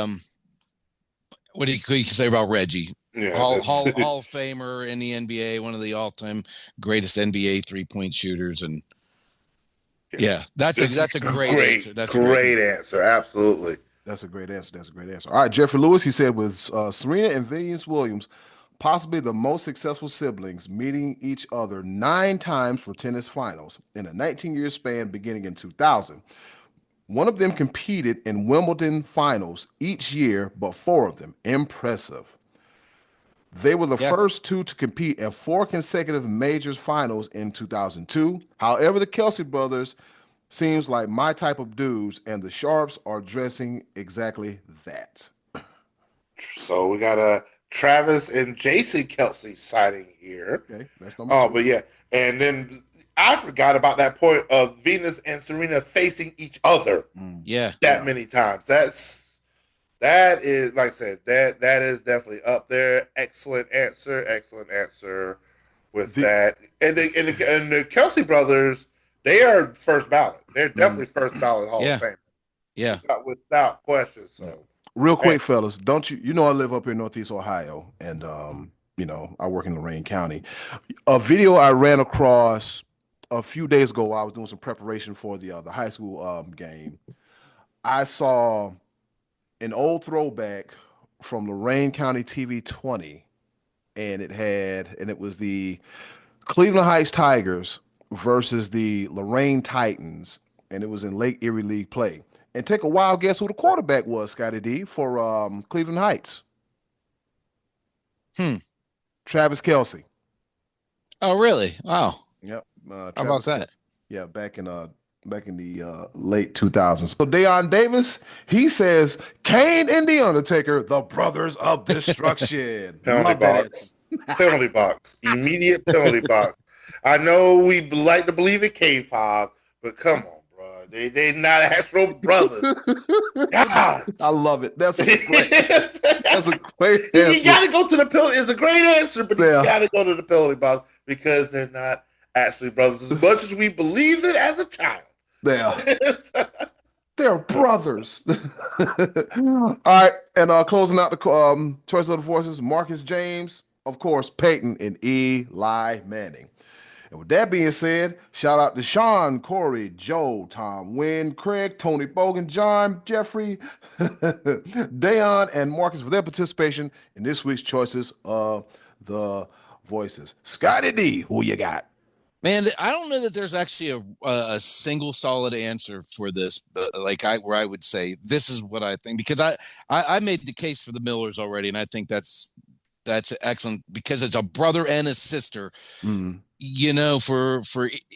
what do you say about Reggie? Yeah, Hall of Famer in the NBA, one of the all-time greatest NBA 3-point shooters, and that's a great answer. That's a great answer. Absolutely. That's a great answer. All right, Jeffrey Lewis, he said, with Serena and Venus Williams, possibly the most successful siblings, meeting each other 9 times for tennis finals in a 19-year span beginning in 2000. One of them competed in Wimbledon finals each year, but 4 of them. Impressive. They were the first 2 to compete in 4 consecutive majors finals in 2002. However, the Kelsey brothers seems like my type of dudes, and the Sharps are dressing exactly that. So we got a Travis and Jason Kelsey sighting here. Okay, that's number 2. But yeah, and then I forgot about that point of Venus and Serena facing each other. Many times. That is, like I said, that is definitely up there. Excellent answer with that. And the Kelsey brothers, they are first ballot. They're definitely first ballot Hall of Fame. Yeah, without question. So real quick, fellas, don't you know I live up here in Northeast Ohio, and I work in Lorain County. A video I ran across a few days ago while I was doing some preparation for the high school game. I saw an old throwback from Lorain County TV 20, and it was the Cleveland Heights Tigers versus the Lorain Titans, and it was in Lake Erie League play. And take a wild guess who the quarterback was, Scotty D, for Cleveland Heights. Travis Kelsey. Oh, really? Wow. Yep. How about that? Yeah, back in back in the late 2000s. So Deion Davis, he says Kane and The Undertaker, the brothers of destruction. Penalty Love that answer. box. Penalty box. Immediate penalty box. I know we like to believe in K-Fob, but come on, bro. They not Astro brothers. God. I love it. That's a great answer. You got to go to the penalty. It's a great answer, but Yeah. you got to go to the penalty box because they're not actually brothers as much as we believed it as a child. They're brothers. All right, and closing out the choice of the forces, Marcus James, of course, Peyton, and Eli Manning. And with that being said, shout out to Sean, Corey, Joe, Tom, Wynn, Craig, Tony Bogan, John, Jeffrey, Dayon, and Marcus for their participation in this week's choices of the voices. Scotty D, who you got? Man, I don't know that there's actually a single solid answer for this, but where I would say this is what I think, because I made the case for the Millers already, and I think that's excellent because it's a brother and a sister. Mm. You know, for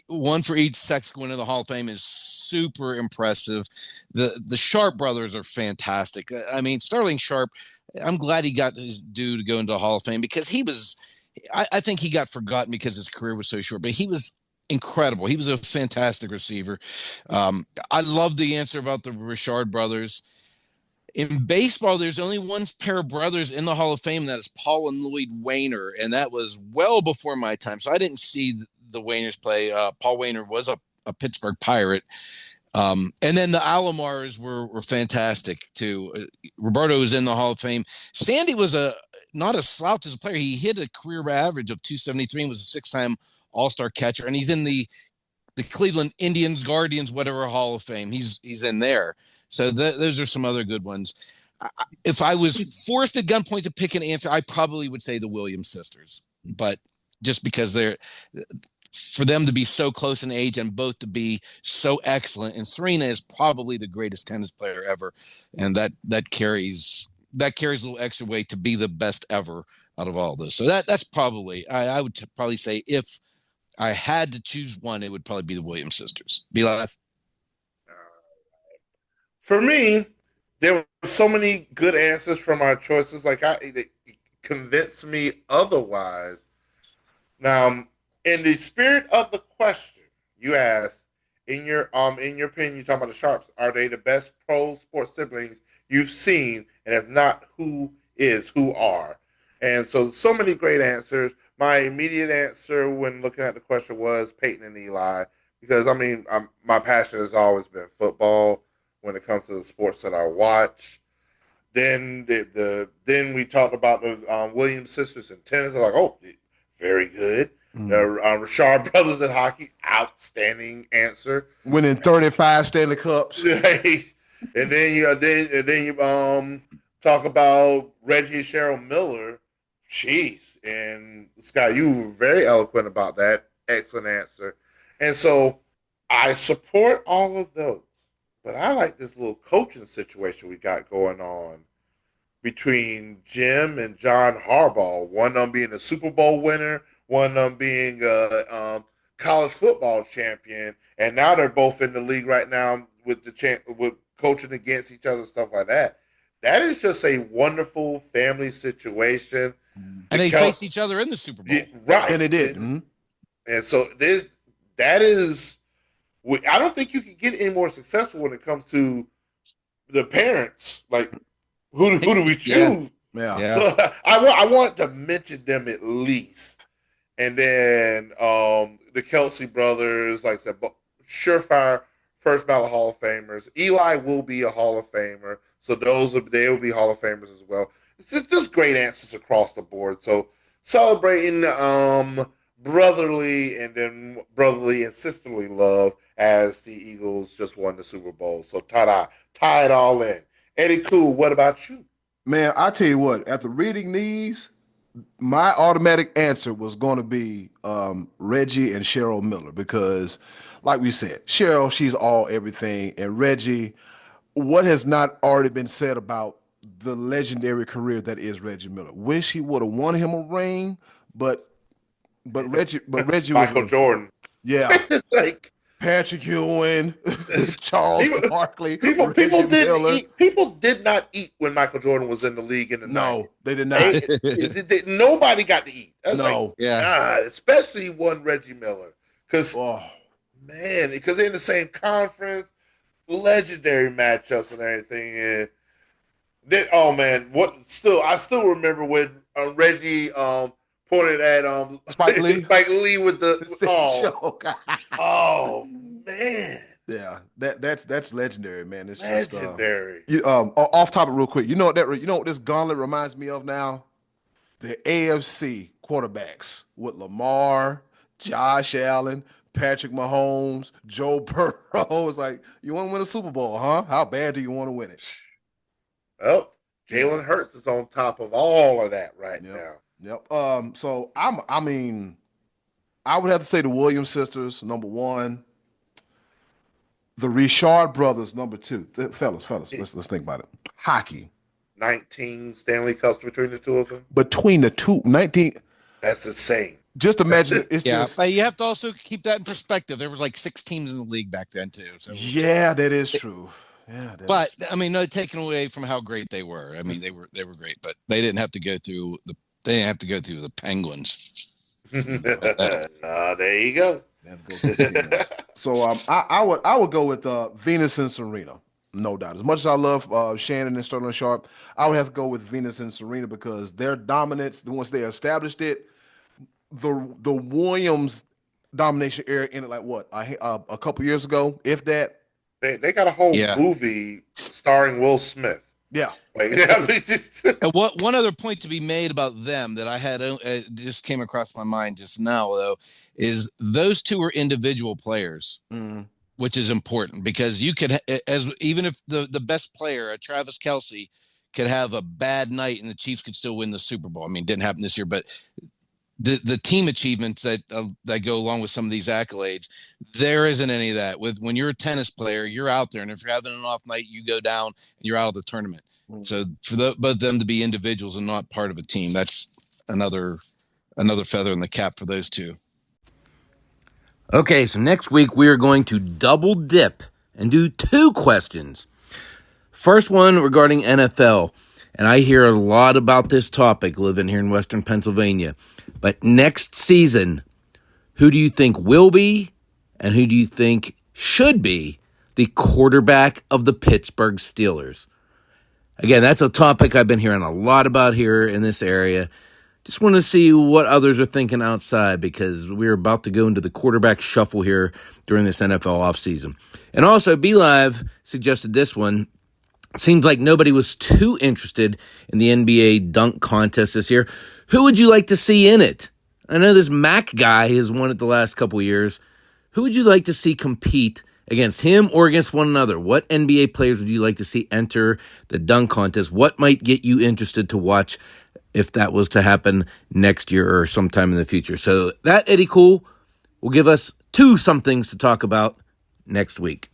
one for each sex going to the Hall of Fame is super impressive. The Sharp brothers are fantastic. I mean, Sterling Sharp, I'm glad he got his due to go into the Hall of Fame because he was. I think he got forgotten because his career was so short, but he was incredible. He was a fantastic receiver. I love the answer about the Richard brothers. In baseball, there's only one pair of brothers in the Hall of Fame, that is Paul and Lloyd Wainer, and that was well before my time. So I didn't see the Wainers play. Paul Wainer was a Pittsburgh Pirate. And then the Alomars were fantastic too. Roberto was in the Hall of Fame. Sandy was not a slouch as a player. He hit a career average of 273 and was a 6-time All-Star catcher. And he's in the Cleveland Indians, Guardians, whatever Hall of Fame. He's in there. So those are some other good ones. If I was forced at gunpoint to pick an answer, I probably would say the Williams sisters. But just because for them to be so close in age and both to be so excellent, and Serena is probably the greatest tennis player ever, and that carries a little extra weight to be the best ever out of all this. So that's probably I would probably say if I had to choose one, it would probably be the Williams sisters. Be live. For me, there were so many good answers from our choices. It convinced me otherwise. Now, in the spirit of the question, you asked, in your opinion, you're talking about the Sharps. Are they the best pro sports siblings you've seen? And if not, who are? And so many great answers. My immediate answer when looking at the question was Peyton and Eli, because my passion has always been football when it comes to the sports that I watch. Then we talked about the Williams sisters in tennis. I'm like, oh, very good. The Richard brothers in hockey, outstanding answer. Winning 35 Stanley Cups. And then you talk about Reggie and Cheryl Miller. Jeez. And Scott, you were very eloquent about that. Excellent answer. And so I support all of those. But I like this little coaching situation we got going on between Jim and John Harbaugh. One of them being a Super Bowl winner, one of them being a college football champion, and now they're both in the league right now with with coaching against each other, stuff like that. That is just a wonderful family situation. And they faced each other in the Super Bowl, right? And they did. And so that is. I don't think you can get any more successful when it comes to the parents. Like, who do we choose? Yeah. So I want to mention them at least. And then the Kelsey brothers, like I said, surefire first ballot Hall of Famers. Eli will be a Hall of Famer, so they will be Hall of Famers as well. It's just great answers across the board. So celebrating brotherly and sisterly love as the Eagles just won the Super Bowl. So tie it all in. Eddie Cool, what about you? Man, I tell you what, after reading these, my automatic answer was going to be Reggie and Cheryl Miller because, like we said, Cheryl, she's all everything, and Reggie, what has not already been said about the legendary career that is Reggie Miller? Wish he would have won him a ring, but Reggie was Michael Jordan. Yeah. Patrick Ewing, Charles Barkley, People Reggie didn't Miller. eat. People did not eat when Michael Jordan was in the league in the 90s. No, they did not. Nobody got to eat. I was No. Yeah. God, especially one Reggie Miller. Because, Oh, because they're in the same conference, legendary matchups and everything. And then, I still remember when Reggie pointed at Spike Lee? Spike Lee with the joke. oh man. Yeah, that's legendary, man. It's Legendary. Just, off topic real quick. You know what this gauntlet reminds me of now? The AFC quarterbacks with Lamar, Josh Allen, Patrick Mahomes, Joe Burrow. It's like, you want to win a Super Bowl, huh? How bad do you want to win it? Well, Jalen Hurts is on top of all of that right now. Yep. So I would have to say the Williams sisters, number one. The Richard brothers, number two. Fellas, let's think about it. Hockey. 19 Stanley Cups between the two of them. Between the two, 19. That's insane. Just imagine it's just. But you have to also keep that in perspective. There was like 6 teams in the league back then too. So Yeah, that is true. Yeah, but I mean, no taking away from how great they were. I mean, they were great, but they didn't have to go through the Penguins. There you go. So I would go with Venus and Serena, no doubt. As much as I love Shannon and Sterling Sharp, I would have to go with Venus and Serena because their dominance, once they established it, the Williams domination era ended like what a couple years ago, if that. They got a whole movie starring Will Smith. Yeah. And one other point to be made about them that I had just came across my mind just now, though, is those two are individual players, which is important because you could, even if the best player, Travis Kelce, could have a bad night and the Chiefs could still win the Super Bowl. I mean, it didn't happen this year, but the team achievements that go along with some of these accolades, there isn't any of that. When you're a tennis player, you're out there, and if you're having an off night, you go down and you're out of the tournament. So for both them to be individuals and not part of a team, that's another feather in the cap for those two. Okay, so next week we are going to double dip and do 2 questions. First one regarding NFL, and I hear a lot about this topic living here in Western Pennsylvania. But next season, who do you think will be and who do you think should be the quarterback of the Pittsburgh Steelers? Again, that's a topic I've been hearing a lot about here in this area. Just want to see what others are thinking outside because we're about to go into the quarterback shuffle here during this NFL offseason. And also, BeLive suggested this one. Seems like nobody was too interested in the NBA dunk contest this year. Who would you like to see in it? I know this Mac guy has won it the last couple of years. Who would you like to see compete against him or against one another? What NBA players would you like to see enter the dunk contest? What might get you interested to watch if that was to happen next year or sometime in the future? So that, Eddie Cool, will give us 2 somethings to talk about next week.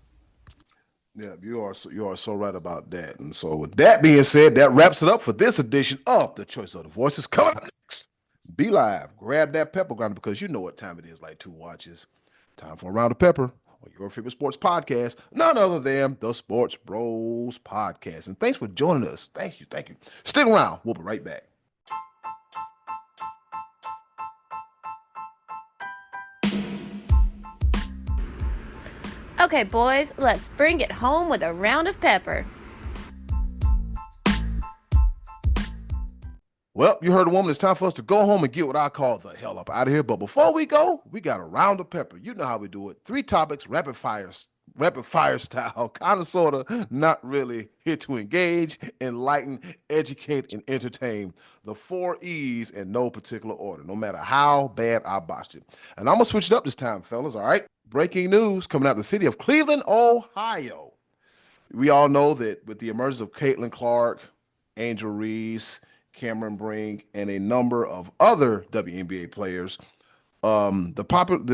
Yeah, you are so right about that. And so with that being said, that wraps it up for this edition of The Choice of the Voices. Coming up next, BeLive. Grab that pepper grinder because you know what time it is, like 2 watches. Time for a round of pepper on your favorite sports podcast, none other than the Sports Bros Podcast. And thanks for joining us. Thank you. Stick around. We'll be right back. Okay, boys, let's bring it home with a round of pepper. Well, you heard a woman. It's time for us to go home and get what I call the hell up out of here. But before we go, we got a round of pepper. You know how we do it. 3 topics, rapid fire style, kind of, sort of, not really, here to engage, enlighten, educate, and entertain. The 4 E's in no particular order, no matter how bad I botched it. And I'm going to switch it up this time, fellas, all right? Breaking news coming out of the city of Cleveland, Ohio. We all know that with the emergence of Caitlin Clark, Angel Reese, Cameron Brink, and a number of other WNBA players, the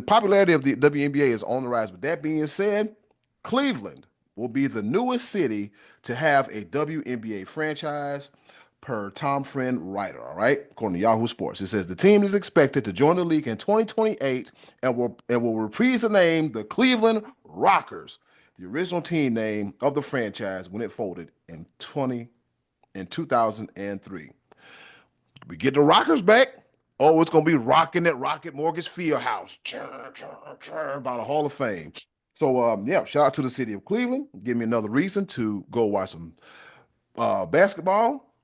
popularity of the WNBA is on the rise. With that being said, Cleveland will be the newest city to have a WNBA franchise. per Tom Friend writer, all right? According to Yahoo Sports. It says the team is expected to join the league in 2028 and will reprise the name the Cleveland Rockers, the original team name of the franchise when it folded in 2003. We get the Rockers back. Oh, it's going to be rocking at Rocket Mortgage Fieldhouse. About a Hall of Fame. So, shout out to the city of Cleveland. Give me another reason to go watch some basketball,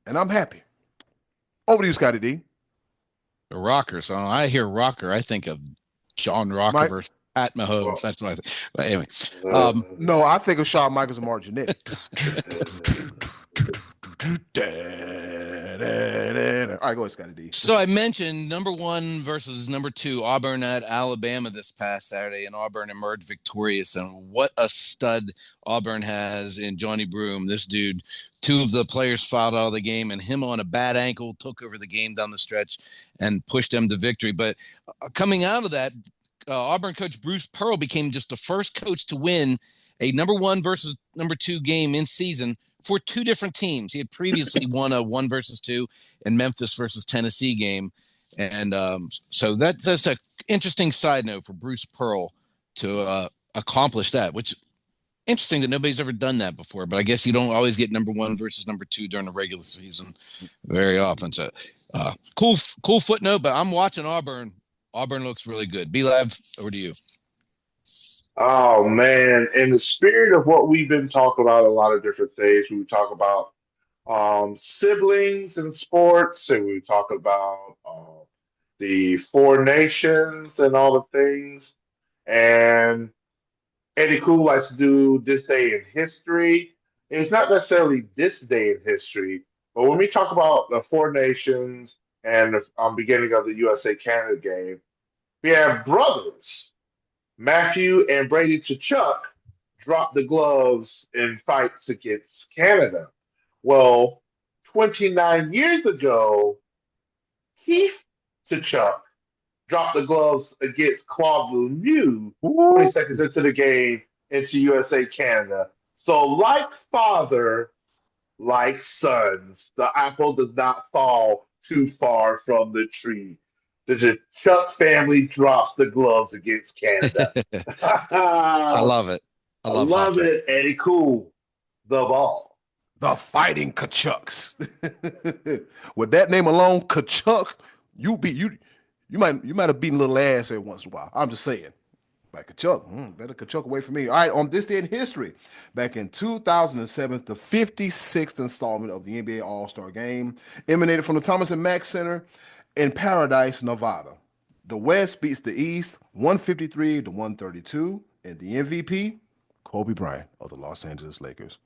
and I'm happy. Over to you, Scotty D. The Rockers. I hear Rocker. I think of John Rocker Mike? versus Pat Mahomes. Well, That's what I think. But anyway, No, I think of Shawn Michaels and Mark Jannetty. All right, go ahead, Scotty D. so I mentioned number 1 versus number 2, Auburn at Alabama this past Saturday, and Auburn emerged victorious. And what a stud Auburn has in Johnny Broome. This dude, 2 of the players fouled out of the game, and him on a bad ankle took over the game down the stretch and pushed them to victory. But coming out of that, Auburn coach Bruce Pearl became just the first coach to win a number 1 versus number 2 game in season for 2 different teams. He had previously won a 1 versus 2 in Memphis versus Tennessee game. And so that's an interesting side note for Bruce Pearl to accomplish that, which interesting that nobody's ever done that before. But I guess you don't always get number 1 versus number 2 during the regular season very often. So cool footnote, but I'm watching Auburn. Auburn looks really good. B-Live, over to you. Oh man, in the spirit of what we've been talking about, a lot of different things. We talk about siblings in sports, and we talk about the 4 nations and all the things. And Eddie Cool likes to do this day in history. It's not necessarily this day in history, but when we talk about the 4 nations and the beginning of the USA-Canada game, we have brothers. Matthew and Brady Tkachuk dropped the gloves in fights against Canada. Well, 29 years ago, Keith Tkachuk dropped the gloves against Claude Lemieux 20 seconds into the game into USA Canada. So, like father, like sons, the apple does not fall too far from the tree. The Chuck family drops the gloves against Canada. I love it. I love it. Eddie Cool, the ball. The Fighting Kachucks. With that name alone, Kachuk, you might have beaten a little ass every once in a while. I'm just saying. Like Kachuk, better Kachuk away from me. All right, on this day in history, back in 2007, the 56th installment of the NBA All-Star Game emanated from the Thomas and Mack Center in Paradise, Nevada. The West beats the East 153-132, and the MVP, Kobe Bryant of the Los Angeles Lakers.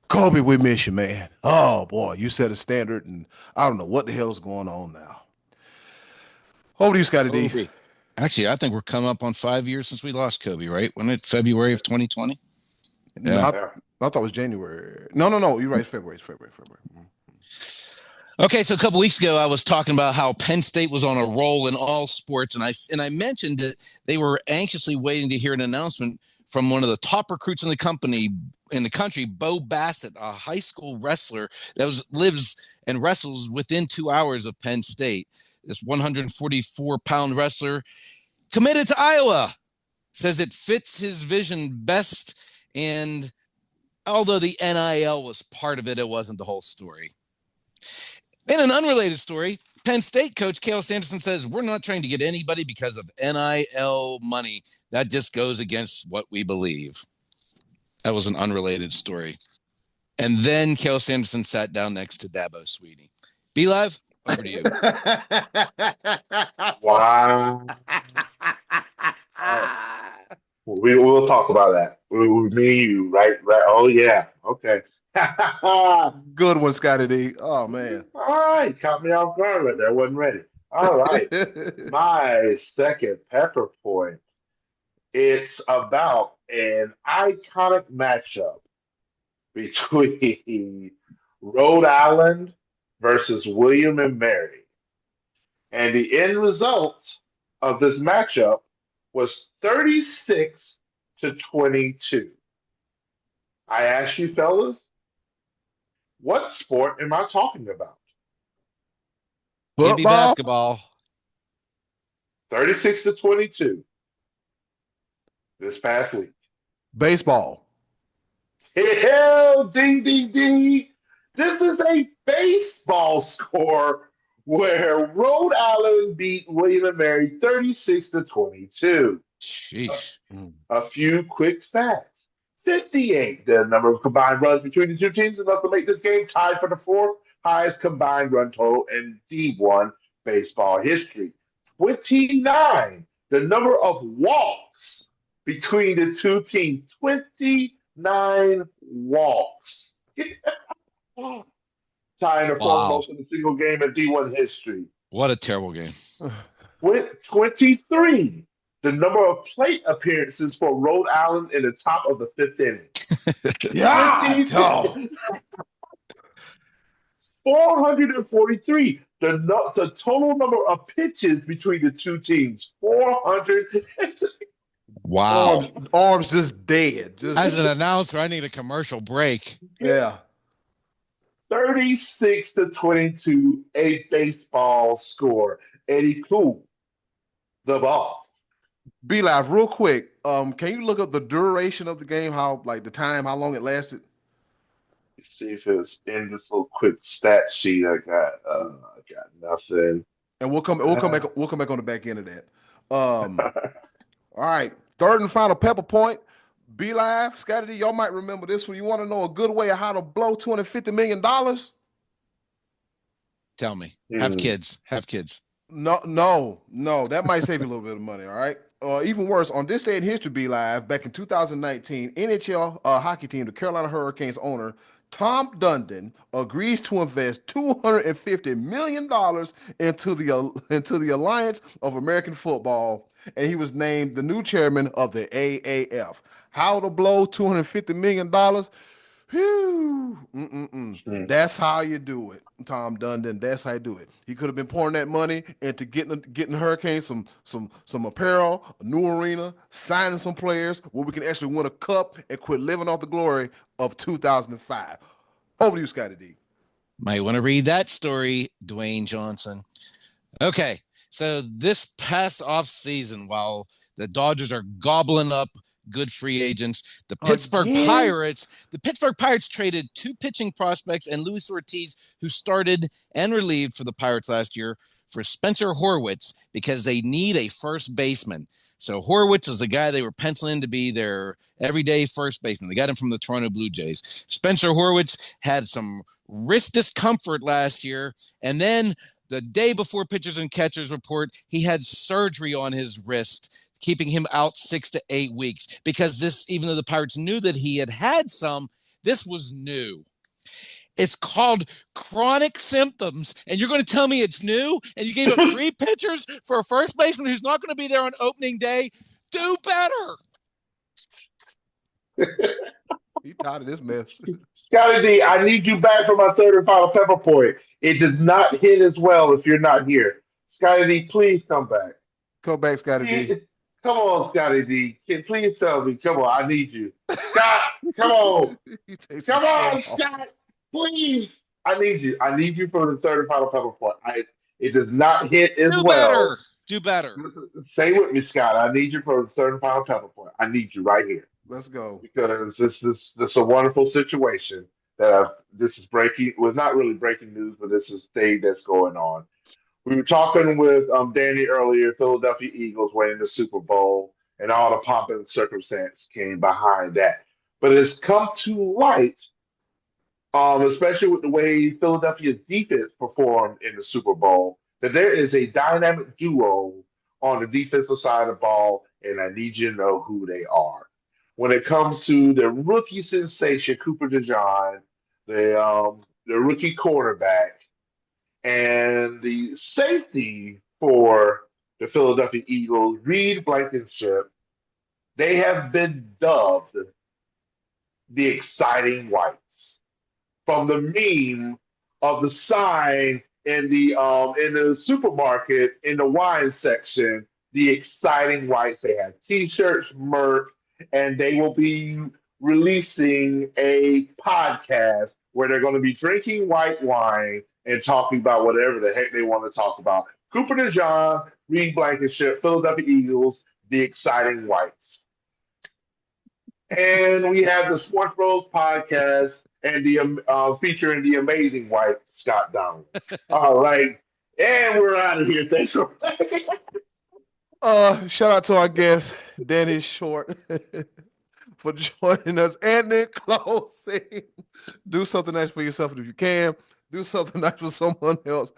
Kobe, we miss you, man. Oh, boy, you set a standard, and I don't know what the hell's going on now. Over to you, Scotty D. Actually, I think we're coming up on 5 years since we lost Kobe, right? Wasn't it February of 2020? Yeah. No, I thought it was January. No. You're right. It's February. Okay, so a couple weeks ago, I was talking about how Penn State was on a roll in all sports, and I mentioned that they were anxiously waiting to hear an announcement from one of the top recruits in the country, Bo Bassett, a high school wrestler that lives and wrestles within 2 hours of Penn State. This 144-pound wrestler committed to Iowa, says it fits his vision best, and although the NIL was part of it, it wasn't the whole story. In an unrelated story, Penn State coach Cale Sanderson says, we're not trying to get anybody because of NIL money. That just goes against what we believe. That was an unrelated story. And then Cale Sanderson sat down next to Dabo Swinney. B-Live, over to you. Wow. We'll talk about that. Me and you, right? Oh, yeah. Okay. Good one, Scotty D. Oh, man. All right. Caught me off guard right there. Wasn't ready. All right. My second pepper point. It's about an iconic matchup between Rhode Island versus William and Mary. And the end result of this matchup was 36-22. I ask you fellas, What sport am I talking about? Can't be Football, basketball. 36-22 this past week. baseball. Hell, ding, ding, ding. This is a baseball score where Rhode Island beat William and Mary 36-22. Sheesh. A few quick facts. 58, the number of combined runs between the two teams, enough to make this game tied for the fourth highest combined run total in D1 baseball history. 29, the number of walks between the two teams. 29 walks. Tying the Wow. foremost in a single game in D1 history. What a terrible game. 23, the number of plate appearances for Rhode Island in the top of the fifth inning. Yeah, dog. 443, the total number of pitches between the two teams. 400. Wow. Arms just dead. As an announcer, I need a commercial break. Yeah. 36-22, a baseball score. Eddie Cool, the ball. Be Live, real quick. Can you look up the duration of the game? How long it lasted? Let's see if it's in this little quick stat sheet. I got nothing. And we'll come back on the back end of that. All right. Third and final pepper point. Be Live, Scotty D, y'all might remember this one. You want to know a good way of how to blow $250 million? Tell me. Have kids. No. That might save you a little bit of money, all right? Even worse, on this day in history, Be Live, back in 2019, NHL hockey team, the Carolina Hurricanes owner, Tom Dundon, agrees to invest $250 million into the Alliance of American Football, and he was named the new chairman of the AAF. How to blow $250 million? Whew. That's how you do it, Tom Dundon. That's how you do it. He could have been pouring that money into getting Hurricanes some apparel, a new arena, signing some players where we can actually win a cup and quit living off the glory of 2005. Over to you, Scotty D. Might want to read that story, Dwayne Johnson. Okay, so this past off season, while the Dodgers are gobbling up good free agents, the Pittsburgh Pirates traded two pitching prospects and Luis Ortiz, who started and relieved for the Pirates last year, for Spencer Horwitz because they need a first baseman. So Horwitz is the guy they were penciling to be their everyday first baseman. They got him from the Toronto Blue Jays. Spencer Horwitz had some wrist discomfort last year, and then the day before pitchers and catchers report, he had surgery on his wrist, keeping him out 6 to 8 weeks, because this, even though the Pirates knew that he had some, this was new. It's called chronic symptoms, and you're going to tell me it's new? And you gave up 3 pitchers for a first baseman who's not going to be there on opening day? Do better. He tired of this mess. Scotty D, I need you back for my third and final pepper point. It does not hit as well if you're not here. Scotty D, please come back. Come back, Scotty D. Come on, Scotty D. Please tell me. Come on, I need you. Scott, come on. Come on, Scott. Please. I need you. I need you for the third and final pepper point. It does not hit as well. Do better. Say with me, Scott. I need you for the third and final pepper point. I need you right here. Let's go. Because this is a wonderful situation this is breaking. Well, not really breaking news, but this is thing that's going on. We were talking with Dani earlier, Philadelphia Eagles winning the Super Bowl, and all the pomp and circumstance came behind that. But it's come to light, especially with the way Philadelphia's defense performed in the Super Bowl, that there is a dynamic duo on the defensive side of the ball, and I need you to know who they are. When it comes to the rookie sensation, Cooper DeJean, the rookie quarterback, and the safety for the Philadelphia Eagles, Reed Blankenship, they have been dubbed the exciting whites. From the meme of the sign in the supermarket in the wine section, the exciting whites. They have T-shirts, merch, and they will be releasing a podcast where they're going to be drinking white wine and talking about whatever the heck they want to talk about. Cooper DeJean, Reed Blankenship, Philadelphia Eagles, the exciting whites. And we have the Sports Bros podcast and the featuring the amazing white Scott Donald. All right. And we're out of here. Thanks for shout out to our guest, Dani Short, for joining us. And in closing, do something nice for yourself, and if you can, do something nice for someone else.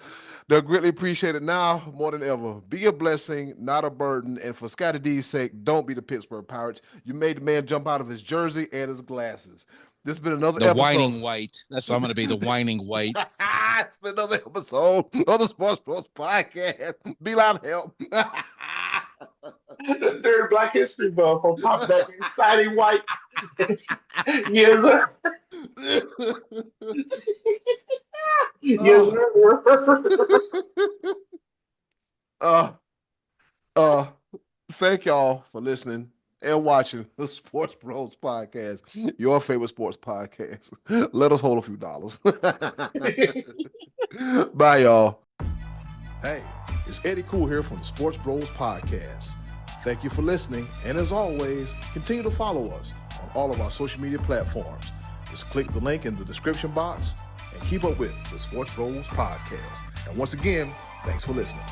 They'll greatly appreciate it now more than ever. Be a blessing, not a burden. And for Scotty D's sake, don't be the Pittsburgh Pirates. You made the man jump out of his jersey and his glasses. This has been another episode. The whining white. That's what I'm going to be, the whining white. It's been another episode of the Sports Bros Podcast. Be loud, help. the third Black History Month on top of that exciting white. Yes, sir. Yes, sir. Thank y'all for listening and watching the Sports Bros Podcast, your favorite sports podcast. Let us hold a few dollars. Bye, y'all. Hey, it's Eddie Cool here from the Sports Bros Podcast. Thank you for listening, and as always, continue to follow us on all of our social media platforms. Just click the link in the description box and keep up with the Sports Bros Podcast. And once again, thanks for listening.